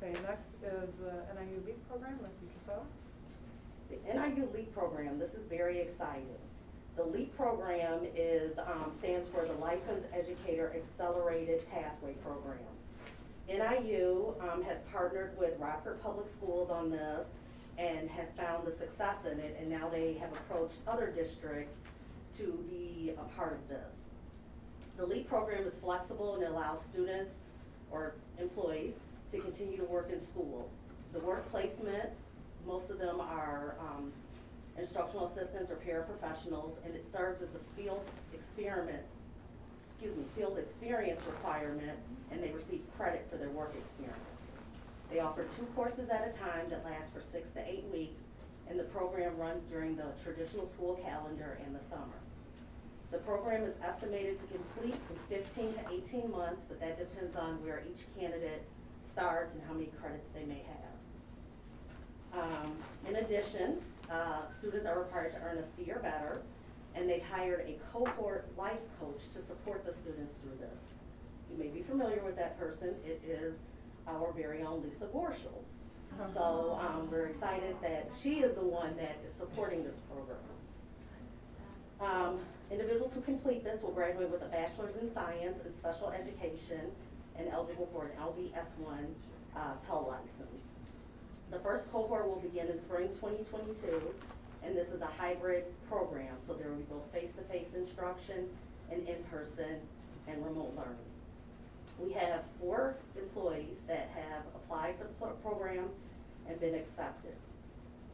Okay, next is the NIU LEAP program, Ms. Salas. The NIU LEAP program, this is very exciting. The LEAP program is, stands for the Licensed Educator Accelerated Pathway Program. NIU has partnered with Rockford Public Schools on this and have found the success in it, and now they have approached other districts to be a part of this. The LEAP program is flexible and allows students or employees to continue to work in schools. The work placement, most of them are instructional assistants or paraprofessionals, and it serves as a field experience requirement, and they receive credit for their work experience. They offer 2 courses at a time that last for 6 to 8 weeks, and the program runs during the traditional school calendar in the summer. The program is estimated to complete in 15 to 18 months, but that depends on where each candidate starts and how many credits they may have. In addition, students are required to earn a C or better, and they've hired a cohort life coach to support the students through this. You may be familiar with that person. It is our very own Lisa Gorshals. So we're excited that she is the one that is supporting this program. Individuals who complete this will graduate with a bachelor's in science and special education and eligible for an LBS1 Pell license. The first cohort will begin in spring 2022, and this is a hybrid program, so there will be both face-to-face instruction and in-person and remote learning. We have 4 employees that have applied for the program and been accepted.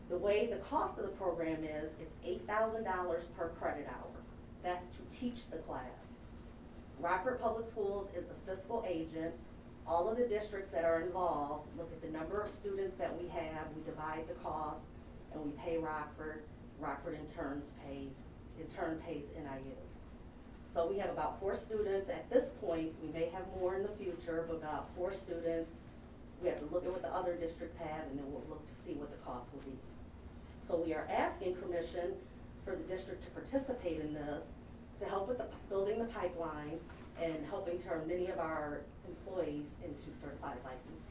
The way the cost of the program is, it's $8,000 per credit hour. That's to teach the class. Rockford Public Schools is the fiscal agent. All of the districts that are involved look at the number of students that we have, we divide the cost, and we pay Rockford. Rockford in turn pays NIU. So we have about 4 students at this point. We may have more in the future, but about 4 students. We have to look at what the other districts have, and then we'll look to see what the cost will be. So we are asking permission for the district to participate in this, to help with building the pipeline and helping turn many of our employees into certified licensed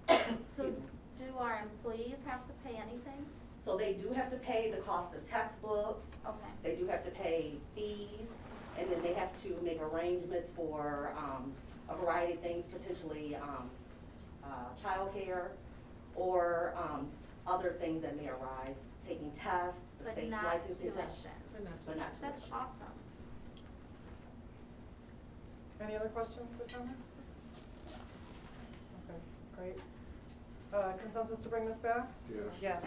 teachers. So do our employees have to pay anything? So they do have to pay the cost of textbooks. Okay. They do have to pay fees, and then they have to make arrangements for a variety of things, potentially childcare or other things that may arise, taking tests, the But state not licensing tuition. test. But not tuition. That's awesome. Any other questions or comments? Okay, great. Consensus to bring this back? Yes.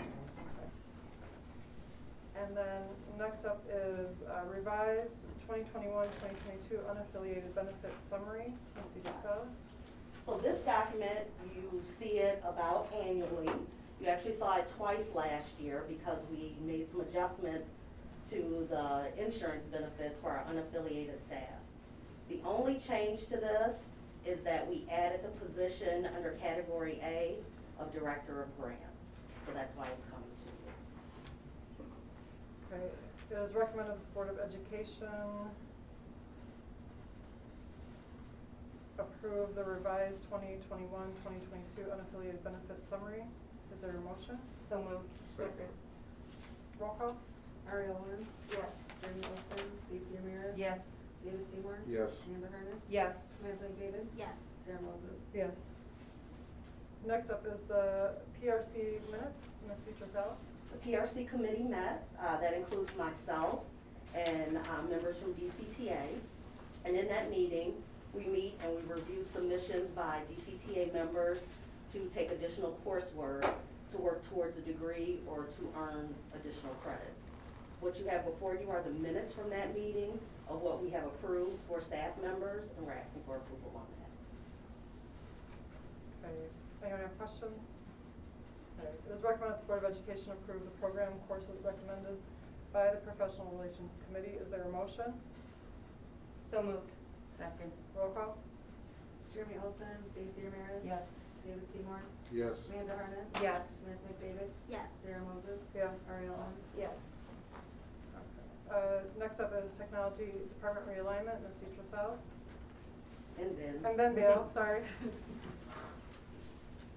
And then next up is revised 2021-2022 unaffiliated benefits summary. Ms. Salas. So this document, you see it about annually. You actually saw it twice last year because we made some adjustments to the insurance benefits for our unaffiliated staff. The only change to this is that we added the position under category A of Director of Grants. So that's why it's coming to you. Okay, it is recommended that the Board of Education approve the revised 2021-2022 unaffiliated benefits summary. Is there a motion? So moved. Second. Roll call? Ariel Owens. Yes. Jeremy Olson. Lisa Ramirez. Yes. David Seymour. Yes. Amanda Harness. Yes. Samantha David. Yes. Sarah Moses. Yes. Next up is the PRC minutes. Ms. Salas. The PRC committee met, that includes myself and members from DCTA. And in that meeting, we meet and we review submissions by DCTA members to take additional coursework to work towards a degree or to earn additional credits. What you have before you are the minutes from that meeting of what we have approved for staff members, and we're asking for approval on that. Okay, anyone have questions? Okay, it is recommended that the Board of Education approve the program courses recommended by the Professional Relations Committee. Is there a motion? So moved. Second. Roll call? Jeremy Olson. Daisy Ramirez. Yes. David Seymour. Yes. Amanda Harness. Yes. Samantha David. Yes. Sarah Moses. Yes. Ariel Owens. Yes. Okay. Next up is Technology Department realignment. Ms. Salas. And then, And then Dale, sorry.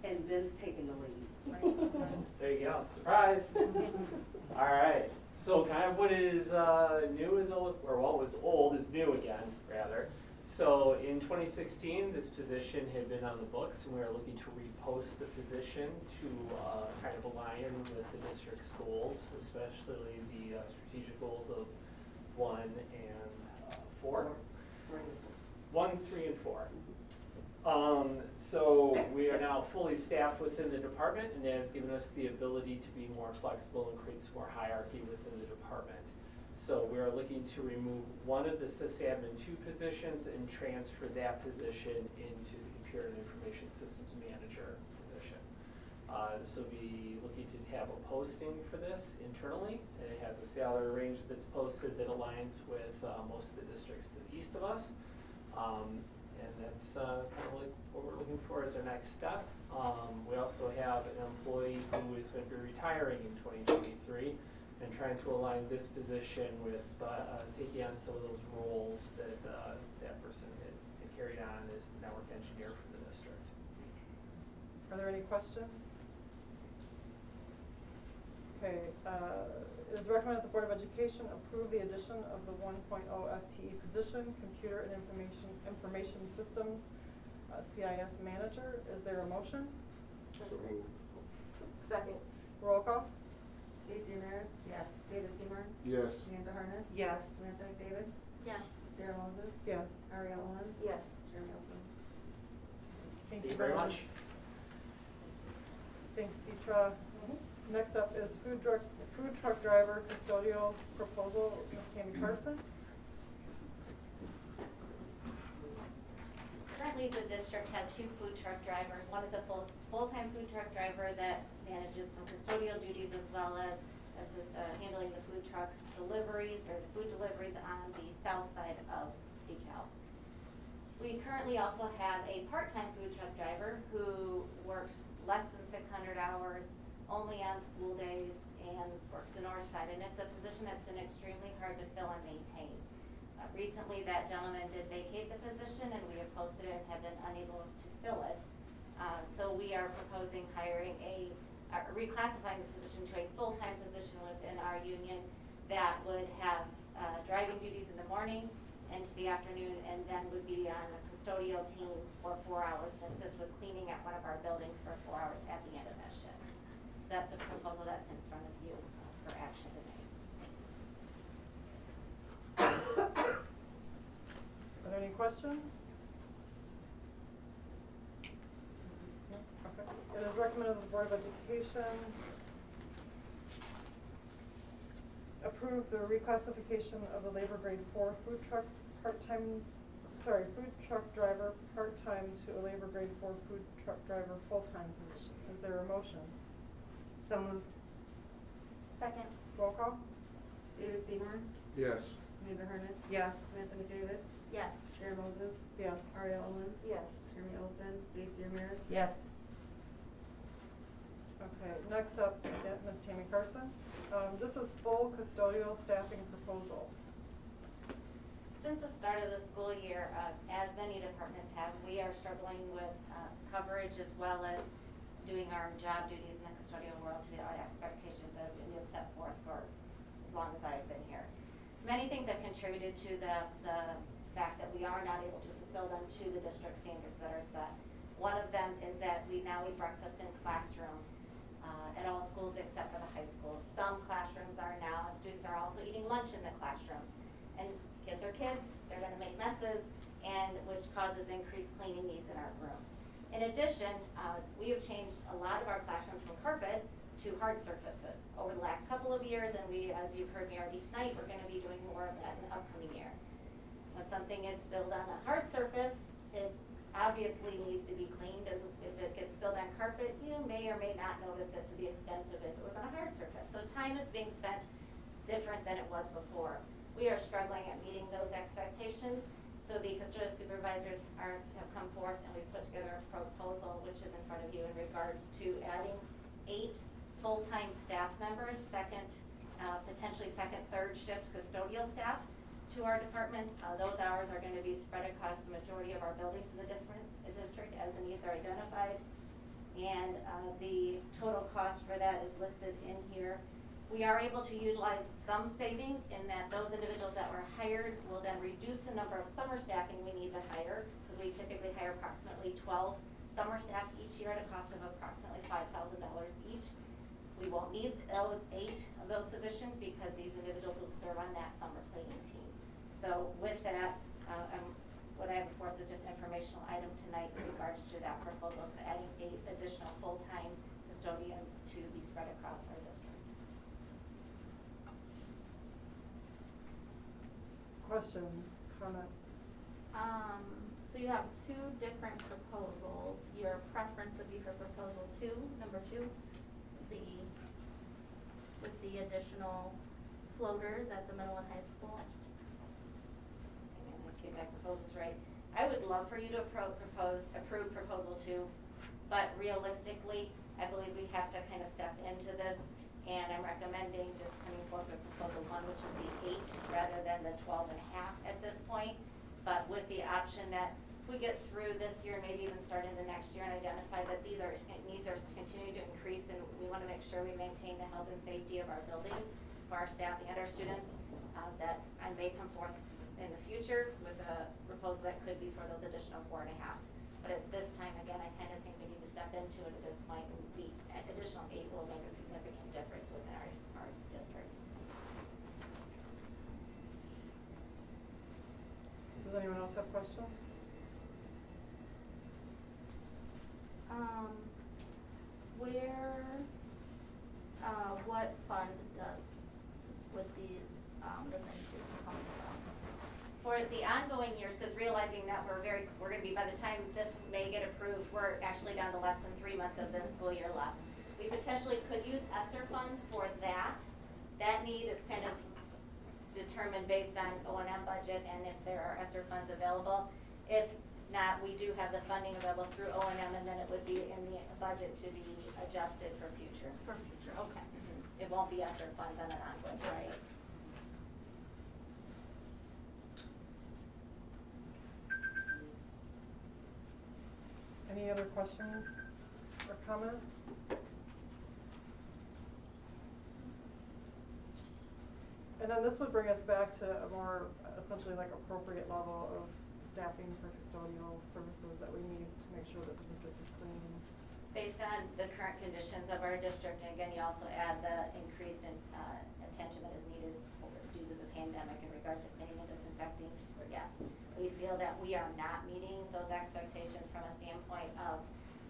and then's taking the lead. There you go, surprise. All right, so kind of what is new is old, or what was old is new again, rather. So in 2016, this position had been on the books, and we were looking to repost the position to kind of align with the district's goals, especially the strategic goals of 1 and 4. 1, 3, and 4. So we are now fully staffed within the department, and that has given us the ability to be more flexible and create some more hierarchy within the department. So we are looking to remove one of the sysadmin 2 positions and transfer that position into the computer and information systems manager position. So be looking to have a posting for this internally, and it has a salary range that's posted that aligns with most of the districts to the east of us. And that's kind of like what we're looking for as our next step. We also have an employee who is going to be retiring in 2023 and trying to align this position with taking on some of those roles that that person had carried on as the network engineer for the district. Are there any questions? Okay, it is recommended that the Board of Education approve the addition of the 1.0 FTE position, Computer and Information Systems, CIS Manager. Is there a motion? So moved. Second. Roll call? Casey Ramirez? Yes. David Seymour? Yes. Samantha Harness? Yes. Samantha McDavid? Yes. Sarah Moses? Yes. Ariel Owens? Yes. Jeremy Olson? Thank you very much. Thanks, Deetra. Next up is food truck driver custodial proposal, Ms. Tammy Carson. Currently, the district has 2 food truck drivers. One is a full-time food truck driver that manages some custodial duties as well as handling the food truck deliveries or the food deliveries on the south side of DeKalb. We currently also have a part-time food truck driver who works less than 600 hours, only on school days, and works the north side. And it's a position that's been extremely hard to fill and maintain. Recently, that gentleman did vacate the position, and we have posted it and have been unable to fill it. So we are proposing hiring reclassifying this position to a full-time position within our union that would have driving duties in the morning and to the afternoon, and then would be on a custodial team for 4 hours and assist with cleaning at one of our buildings for 4 hours at the end of that shift. So that's a proposal that's in front of you for action today. Are there any questions? No? Okay. It is recommended that the Board of Education approve the reclassification of the labor grade 4 food truck driver part-time to a labor grade 4 food truck driver full-time position. Is there a motion? So moved. Second. Roll call? David Seymour? Yes. Samantha Harness? Yes. Samantha McDavid? Yes. Sarah Moses? Yes. Ariel Owens? Yes. Jeremy Olson? Casey Ramirez? Yes. Okay, next up, Ms. Tammy Carson. This is full custodial staffing proposal. Since the start of the school year, as many departments have, we are struggling with coverage as well as doing our job duties in the custodial world to the expectations that we have set forth for as long as I've been here. Many things have contributed to the fact that we are not able to fulfill them to the district standards that are set. One of them is that we now eat breakfast in classrooms at all schools except for the high schools. Some classrooms are now, and students are also eating lunch in the classrooms. And kids are kids, they're gonna make messes, and which causes increased cleaning needs in our rooms. In addition, we have changed a lot of our classrooms from carpet to hard surfaces over the last couple of years, and we, as you've heard me already tonight, we're gonna be doing more of that in the upcoming year. When something is spilled on a hard surface, it obviously needs to be cleaned. As if it gets spilled on carpet, you may or may not notice it to the extent of if it was on a hard surface. So time is being spent different than it was before. We are struggling at meeting those expectations. So the custodial supervisors have come forth, and we've put together a proposal which is in front of you in regards to adding 8 full-time staff members, potentially second, third shift custodial staff to our department. Those hours are going to be spread across the majority of our buildings in the district as the needs are identified. And the total cost for that is listed in here. We are able to utilize some savings in that those individuals that were hired will then reduce the number of summer staffing we need to hire, because we typically hire approximately 12 summer staff each year at a cost of approximately $5,000 each. We won't need those 8 of those positions because these individuals will serve on that summer cleaning team. So with that, what I have before us is just an informational item tonight in regards to that proposal for adding 8 additional full-time custodians to be spread across our district. Questions, comments? So you have 2 different proposals. Your preference would be for proposal 2, number 2, with the additional floaters at the middle and high school. And I get back proposals right. I would love for you to approve proposal 2, but realistically, I believe we have to kind of step into this, and I'm recommending just coming forward with proposal 1, which is the 8 rather than the 12.5 at this point. But with the option that if we get through this year, maybe even start into next year and identify that these needs are continuing to increase, and we want to make sure we maintain the health and safety of our buildings for our staff and our students, that I may come forth in the future with a proposal that could be for those additional 4.5. But at this time, again, I kind of think we need to step into it at this point, and the additional 8 will make a significant difference within our district. Does anyone else have questions? What fund does with these, this increase come from? For the ongoing years, because realizing that we're going to be, by the time this may get approved, we're actually down to less than 3 months of this school year left. We potentially could use ESSER funds for that. That need is kind of determined based on O&M budget and if there are ESSER funds available. If not, we do have the funding available through O&M, and then it would be in the budget to be adjusted for future. For future, okay. It won't be ESSER funds on an ongoing basis. Any other questions or comments? And then this would bring us back to a more essentially like appropriate level of staffing for custodial services that we need to make sure that the district is clean. Based on the current conditions of our district, and again, you also add the increased attention that is needed due to the pandemic in regards to cleaning and disinfecting. Yes, we feel that we are not meeting those expectations from a standpoint of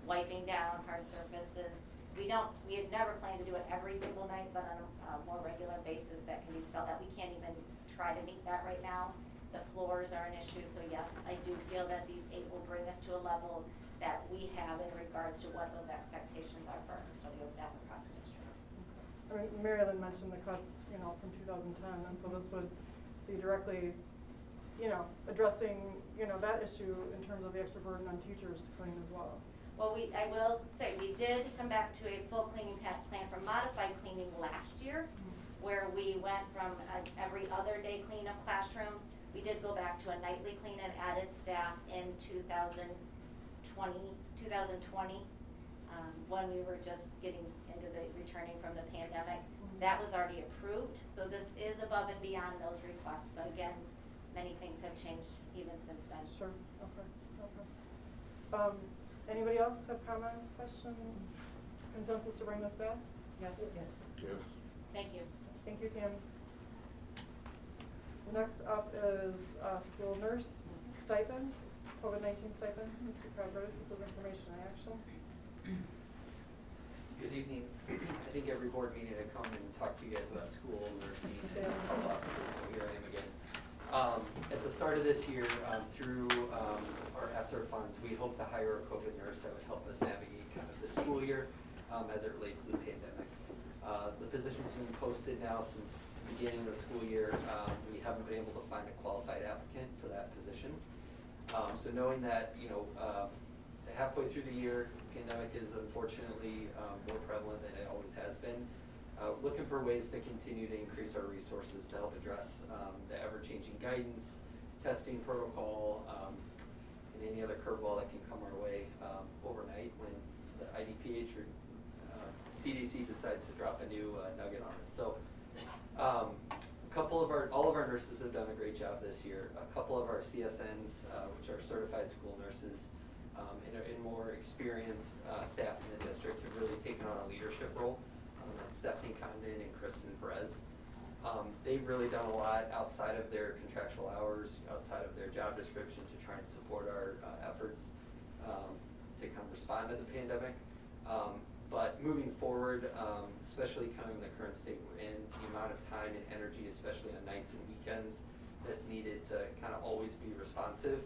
wiping down hard surfaces. We have never planned to do it every single night, but on a more regular basis that can be spelled out. We can't even try to meet that right now. The floors are an issue, so yes, I do feel that these 8 will bring us to a level that we have in regards to what those expectations are for our custodial staff across the district. I mean, Marilyn mentioned the cuts, from 2010, and so this would be directly, addressing, that issue in terms of the extra burden on teachers to clean as well. Well, I will say, we did come back to a full cleaning plan for modified cleaning last year, where we went from every other day clean of classrooms. We did go back to a nightly clean and added staff in 2020, when we were just getting into returning from the pandemic. That was already approved, so this is above and beyond those requests, but again, many things have changed even since then. Sure, okay. Anybody else have comments, questions, consensus to bring this back? Yes. Yes. Thank you. Thank you, Tammy. Next up is school nurse stipend, COVID-19 stipend. Mr. Cravers, this is information and action. Good evening. I think every board meeting I come and talk to you guys about school, nursing, and offices, so here I am again. At the start of this year, through our ESSER funds, we hope to hire a COVID nurse that would help us navigate kind of the school year as it relates to the pandemic. The position's been posted now since the beginning of the school year. We haven't been able to find a qualified applicant for that position. So knowing that, halfway through the year, pandemic is unfortunately more prevalent than it always has been. looking for ways to continue to increase our resources to help address the ever-changing guidance, testing protocol, and any other curveball that can come our way overnight when the IDPH or CDC decides to drop a new nugget on us. So all of our nurses have done a great job this year. A couple of our CSNs, which are certified school nurses, and more experienced staff in the district have really taken on a leadership role. That's Stephanie Condon and Kristen Perez. They've really done a lot outside of their contractual hours, outside of their job description to try and support our efforts to kind of respond to the pandemic. But moving forward, especially kind of in the current state we're in, the amount of time and energy, especially on nights and weekends, that's needed to kind of always be responsive.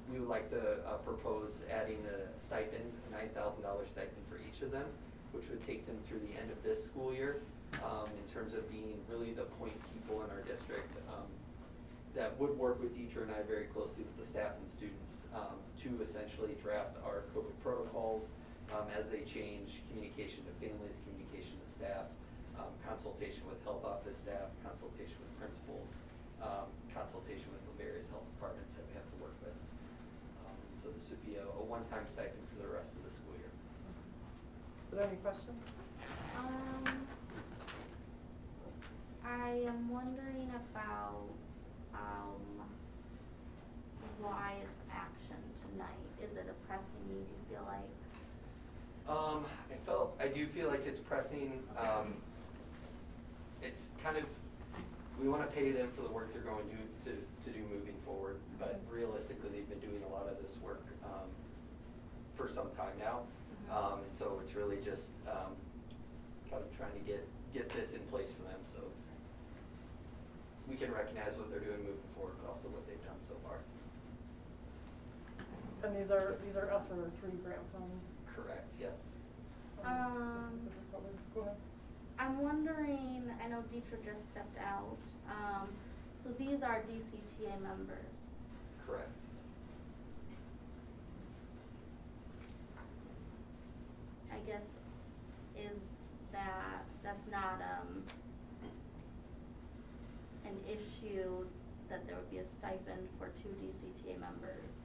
We would like to propose adding a stipend, a $9,000 stipend for each of them, which would take them through the end of this school year in terms of being really the point people in our district that would work with Deidre and I very closely with the staff and students to essentially draft our COVID protocols as they change, communication to families, communication to staff, consultation with health office staff, consultation with principals, consultation with the various health departments that we have to work with. So this would be a one-time stipend for the rest of the school year. Are there any questions? I am wondering about why it's action tonight. Is it a pressing need, you feel like? I do feel like it's pressing. It's kind of, we want to pay them for the work they're going to do moving forward, but realistically, they've been doing a lot of this work for some time now. And so it's really just kind of trying to get this in place for them so we can recognize what they're doing moving forward, but also what they've done so far. And these are ESSER 3 grant funds? Correct, yes. Go ahead. I'm wondering, I know Deidre just stepped out, so these are DCTA members. Correct. I guess, that's not an issue that there would be a stipend for 2 DCTA members.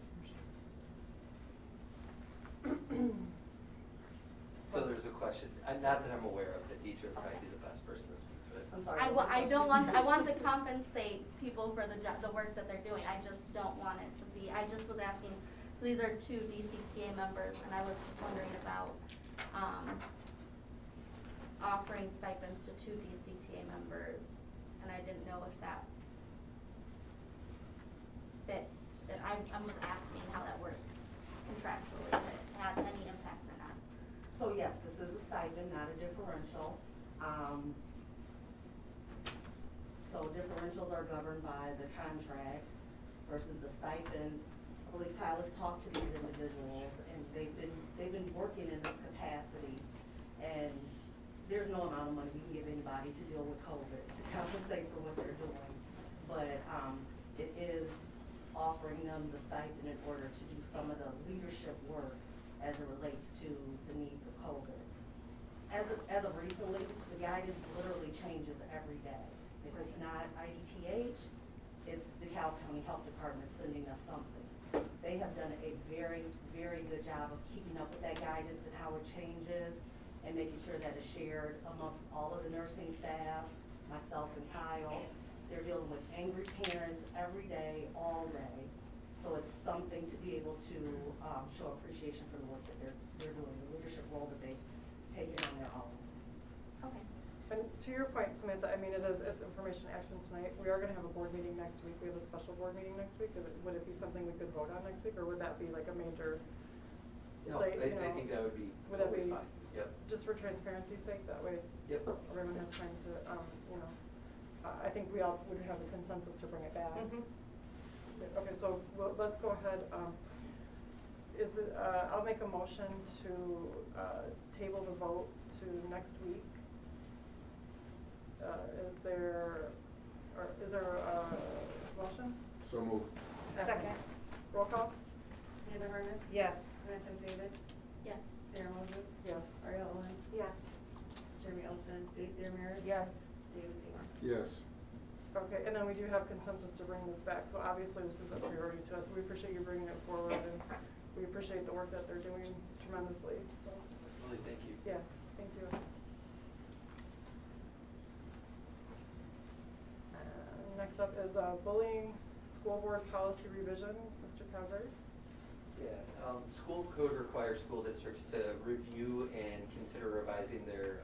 So there's a question, not that I'm aware of, that Deidre would probably be the best person to speak to it. I'm sorry. I want to compensate people for the work that they're doing. I just don't want it to be, I just was asking, so these are 2 DCTA members, and I was just wondering about, offering stipends to 2 DCTA members, and I didn't know if that I was asking how that works contractually, if it has any impact or not. So yes, this is a stipend, not a differential. So differentials are governed by the contract versus the stipend. I believe Kyle has talked to these individuals, and they've been working in this capacity, and there's no amount of money we can give anybody to deal with COVID to compensate for what they're doing. But it is offering them the stipend in order to do some of the leadership work as it relates to the needs of COVID. As of recently, the guidance literally changes every day. If it's not IDPH, it's DeKalb County Health Department sending us something. They have done a very, very good job of keeping up with that guidance and how it changes and making sure that it's shared amongst all of the nursing staff, myself and Kyle. They're dealing with angry parents every day, all day. So it's something to be able to show appreciation for the work that they're doing, the leadership role that they've taken on their own. Okay. And to your point, Samantha, I mean, it's information action tonight. We are gonna have a board meeting next week. We have a special board meeting next week. Would it be something we could vote on next week, or would that be like a major? No, like, I think that would be would that totally be fine. Yep. Just for transparency's sake? That way, Yep. everyone has time to, I think we all would have a consensus to bring it back. Okay, so let's go ahead. I'll make a motion to table the vote to next week. Is there a motion? So moved. Second. Roll call? Amanda Harness? Yes. Samantha David? Yes. Sarah Moses? Yes. Ariel Owens? Yes. Jeremy Olson? Yes. Okay, and then we do have consensus to bring this back, so obviously this is a priority to us. We appreciate you bringing it forward, and we appreciate the work that they're doing tremendously, so, Really, thank you. yeah, thank you. Next up is bullying school board policy revision, Mr. Cowers. Yeah, school code requires school districts to review and consider revising their,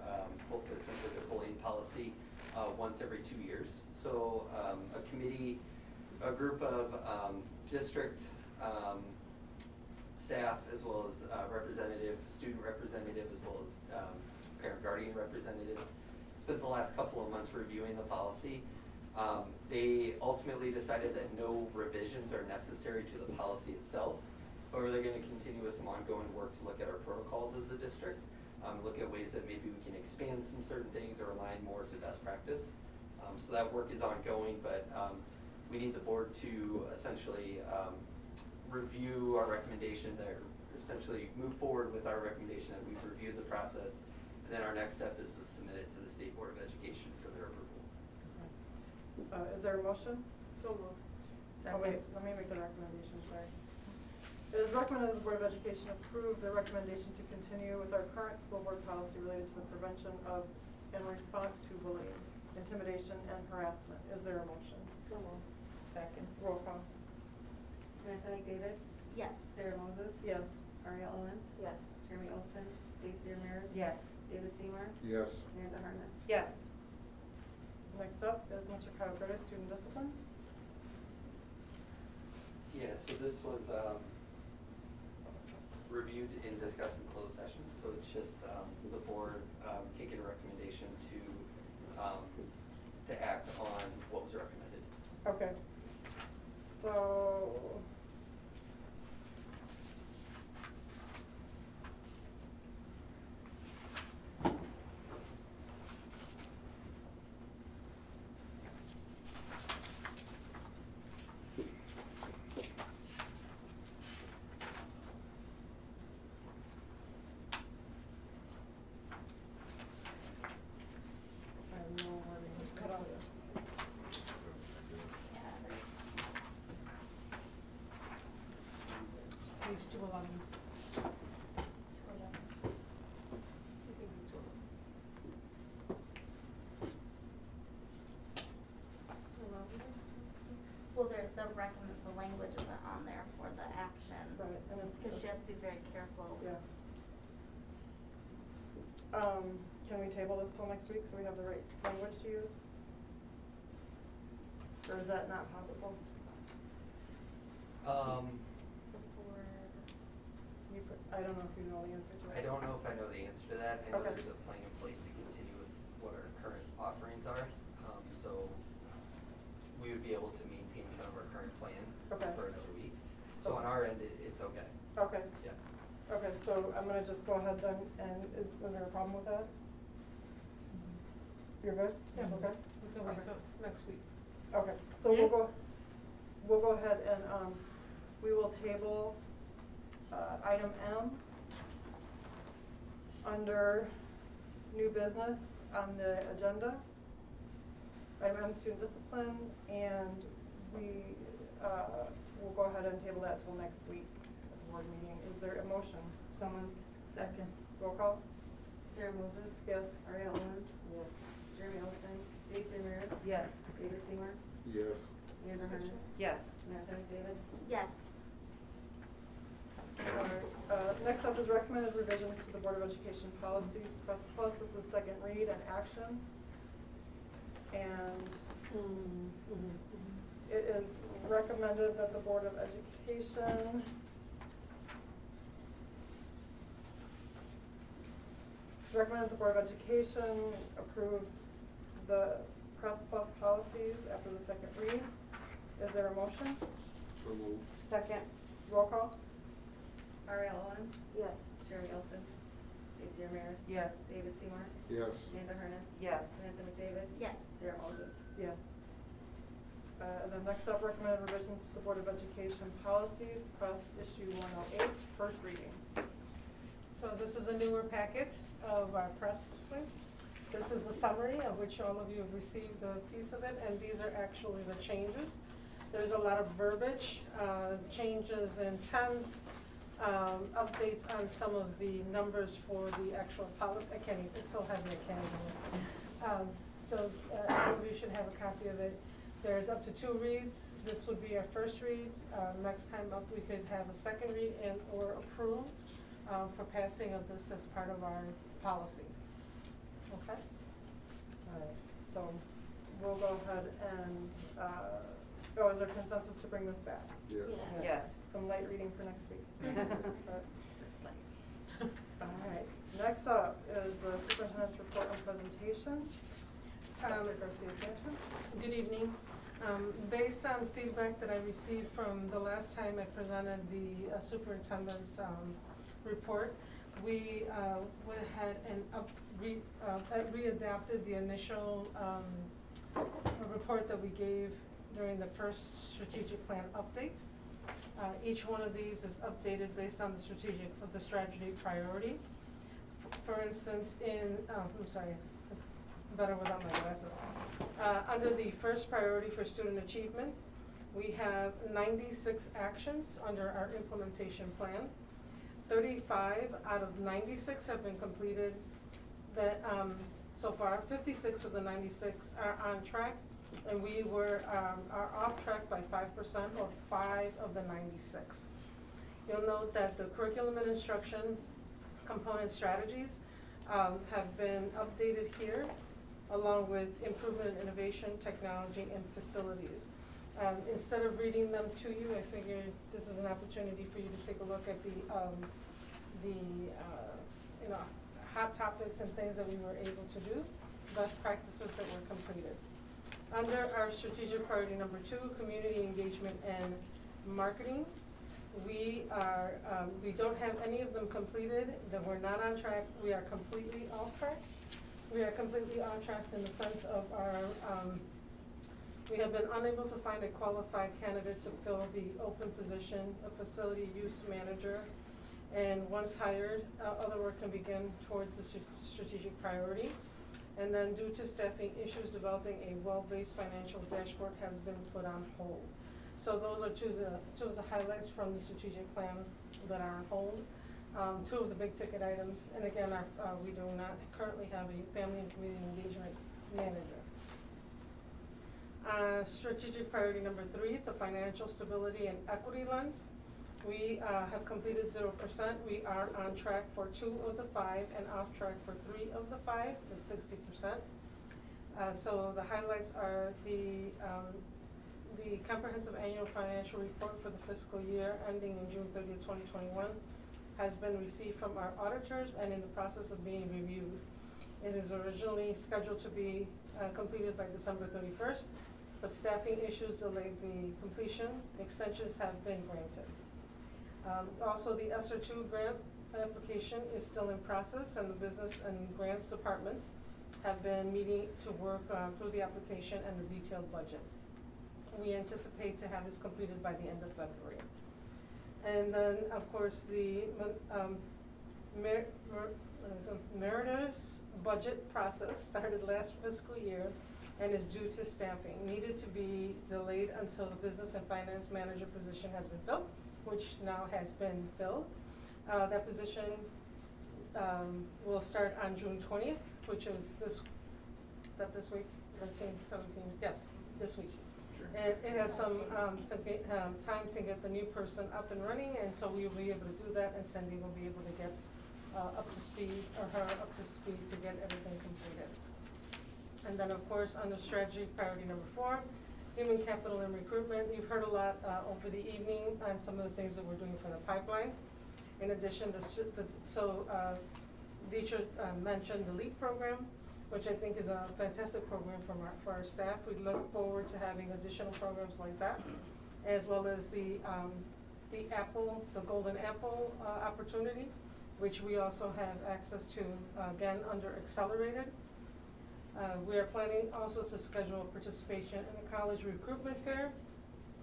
essentially their bullying policy, once every 2 years. So, a group of, district, staff, as well as, student representative, as well as, parent guardian representatives, spent the last couple of months reviewing the policy. They ultimately decided that no revisions are necessary to the policy itself. However, they're gonna continue with some ongoing work to look at our protocols as a district, look at ways that maybe we can expand some certain things or align more to best practice. So that work is ongoing, but we need the board to essentially review our recommendation there, essentially move forward with our recommendation that we've reviewed the process, and then our next step is to submit it to the State Board of Education for their approval. Is there a motion? So moved. Oh, wait, let me make the recommendation, sorry. It is recommended that the Board of Education approve the recommendation to continue with our current school board policy related to the prevention of and response to bullying, intimidation, and harassment. Is there a motion? So moved. Second. Roll call. Samantha McDavid, Yes. Sarah Moses, Yes. Ariel Owens, Yes. Jeremy Olson, Stacy Ramirez. Yes. David Seymour, Yes. Amanda Harness. Yes. Next up is Mr. Kyle Curtis, student discipline. Yeah, so this was, reviewed and discussed in closed session, so it's just, the board, taking a recommendation to act on what was recommended. Okay. So. I have no idea what's cut out of this. Yeah, there's Page 211. 211. I think it's 211. 211. Well, the language isn't on there for the action. Right, and it's. Because she has to be very careful. Yeah. Can we table this till next week so we have the right language to use? Or is that not possible? I don't know if you know the answer to that. I don't know if I know the answer to that. I know Okay. there's a plan in place to continue with what our current offerings are. So we would be able to maintain kind of our current plan Okay. for another week. So on our end, it's okay. Okay, Yeah. okay, so I'm gonna just go ahead then, and is there a problem with that? You're good? Yeah. Okay. We can wait till next week. Okay, so we'll go ahead and, we will table, item M under new business on the agenda. Item M, student discipline, and we, will go ahead and table that till next week at the board meeting. Is there a motion? So moved. Second. Roll call? Sarah Moses, Yes. Ariel Owens, Yes. Jeremy Olson, Stacy Ramirez. Yes. David Seymour, Yes. Amanda Harness, Yes. Samantha McDavid. Yes. Alright, next up is recommended revisions to the Board of Education policies. Press plus, this is second read and action. And it is recommended that the Board of Education it's recommended the Board of Education approve the press plus policies after the second read. Is there a motion? So moved. Second. Roll call? Ariel Owens, Yes. Jeremy Olson, Stacy Ramirez. Yes. David Seymour, Yes. Amanda Harness. Yes. Samantha McDavid. Yes. Sarah Moses. Yes. And then next up, recommended revisions to the Board of Education policies, press issue 108, first reading. So this is a newer packet of our press thing. This is the summary of which all of you have received a piece of it, and these are actually the changes. There's a lot of verbiage, changes in tense, updates on some of the numbers for the actual policy. I can't even, it's so heavy I can't even. So some of you should have a copy of it. There's up to 2 reads. This would be our first read. Next time up, we could have a second read and or approve for passing of this as part of our policy. Okay? All right, so we'll go ahead and, is there consensus to bring this back? Yes. Yes. Some light reading for next week. Just like. All right, next up is the superintendent's report and presentation. Dr. Garcia Sanchez. Good evening. Based on feedback that I received from the last time I presented the superintendent's report, we went ahead and readapted the initial report that we gave during the first strategic plan update. Each one of these is updated based on the strategy priority. For instance, I'm sorry, it's better without my glasses. Under the first priority for student achievement, we have 96 actions under our implementation plan. 35 out of 96 have been completed. So far, 56 of the 96 are on track, and we are off track by 5%, or 5 of the 96. You'll note that the curriculum and instruction component strategies have been updated here, along with improvement in innovation, technology, and facilities. Instead of reading them to you, I figured this is an opportunity for you to take a look at the hot topics and things that we were able to do, best practices that were completed. Under our strategic priority number 2, community engagement and marketing, we don't have any of them completed, that we're not on track. We are completely off track. We are completely on track in the sense of our, we have been unable to find a qualified candidate to fill the open position of facility use manager. And once hired, other work can begin towards the strategic priority. And then due to staffing issues, developing a well-based financial dashboard has been put on hold. So those are two of the highlights from the strategic plan that are on hold. 2 of the big ticket items, and again, we do not currently have a family and community engagement manager. Strategic priority number 3, the financial stability and equity lens. We have completed 0%. We are on track for 2 of the 5 and off track for 3 of the 5, that's 60%. So the highlights are the comprehensive annual financial report for the fiscal year ending in June 30th, 2021 has been received from our auditors and in the process of being reviewed. It is originally scheduled to be completed by December 31st, but staffing issues delayed the completion. Extensions have been granted. Also, the ESSER 2 grant application is still in process, and the business and grants departments have been meeting to work through the application and the detailed budget. We anticipate to have this completed by the end of February. And then, of course, the meritorious budget process started last fiscal year and is due to staffing. Needed to be delayed until the business and finance manager position has been filled, which now has been filled. That position will start on June 20th, which is this week, 13th, 17th, yes, this week. And it has some time to get the new person up and running, and so we will be able to do that, and Cindy will be able to get up to speed to get everything completed. And then, of course, under strategy priority number 4, human capital and recruitment. You've heard a lot over the evening on some of the things that we're doing for the pipeline. In addition, Dietrich mentioned the LEAP program, which I think is a fantastic program for our staff. We look forward to having additional programs like that, as well as the Golden Apple opportunity, which we also have access to, again, under Accelerated. We are planning also to schedule participation in the college recruitment fair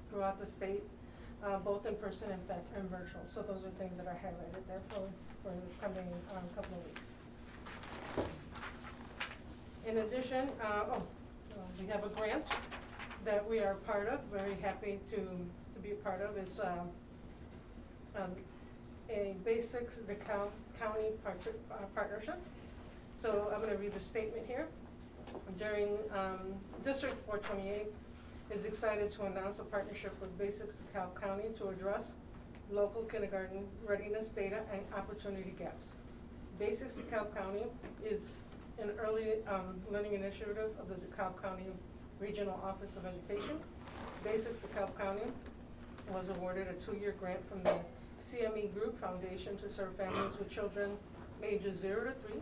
throughout the state, both in person and virtual. So those are things that are highlighted there for this coming couple of weeks. In addition, we have a grant that we are part of, very happy to be a part of. It's a basics DeKalb County partnership. So I'm going to read the statement here. During District 428 is excited to announce a partnership with Basics DeKalb County to address local kindergarten readiness data and opportunity gaps. Basics DeKalb County is an early learning initiative of the DeKalb County Regional Office of Education. Basics DeKalb County was awarded a 2-year grant from the CME Group Foundation to serve families with children ages 0 to 3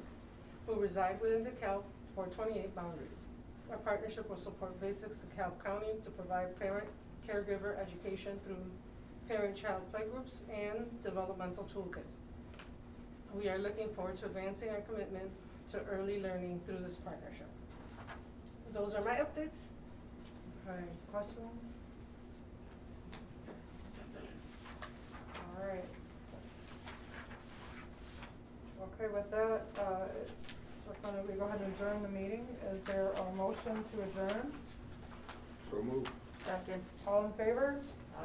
who reside within DeKalb 428 boundaries. Our partnership will support Basics DeKalb County to provide parent caregiver education through parent-child playgroups and developmental toolkits. We are looking forward to advancing our commitment to early learning through this partnership. Those are my updates. Okay, questions? All right. Okay, with that, so we go ahead and adjourn the meeting. Is there a motion to adjourn? So moved. Second. All in favor?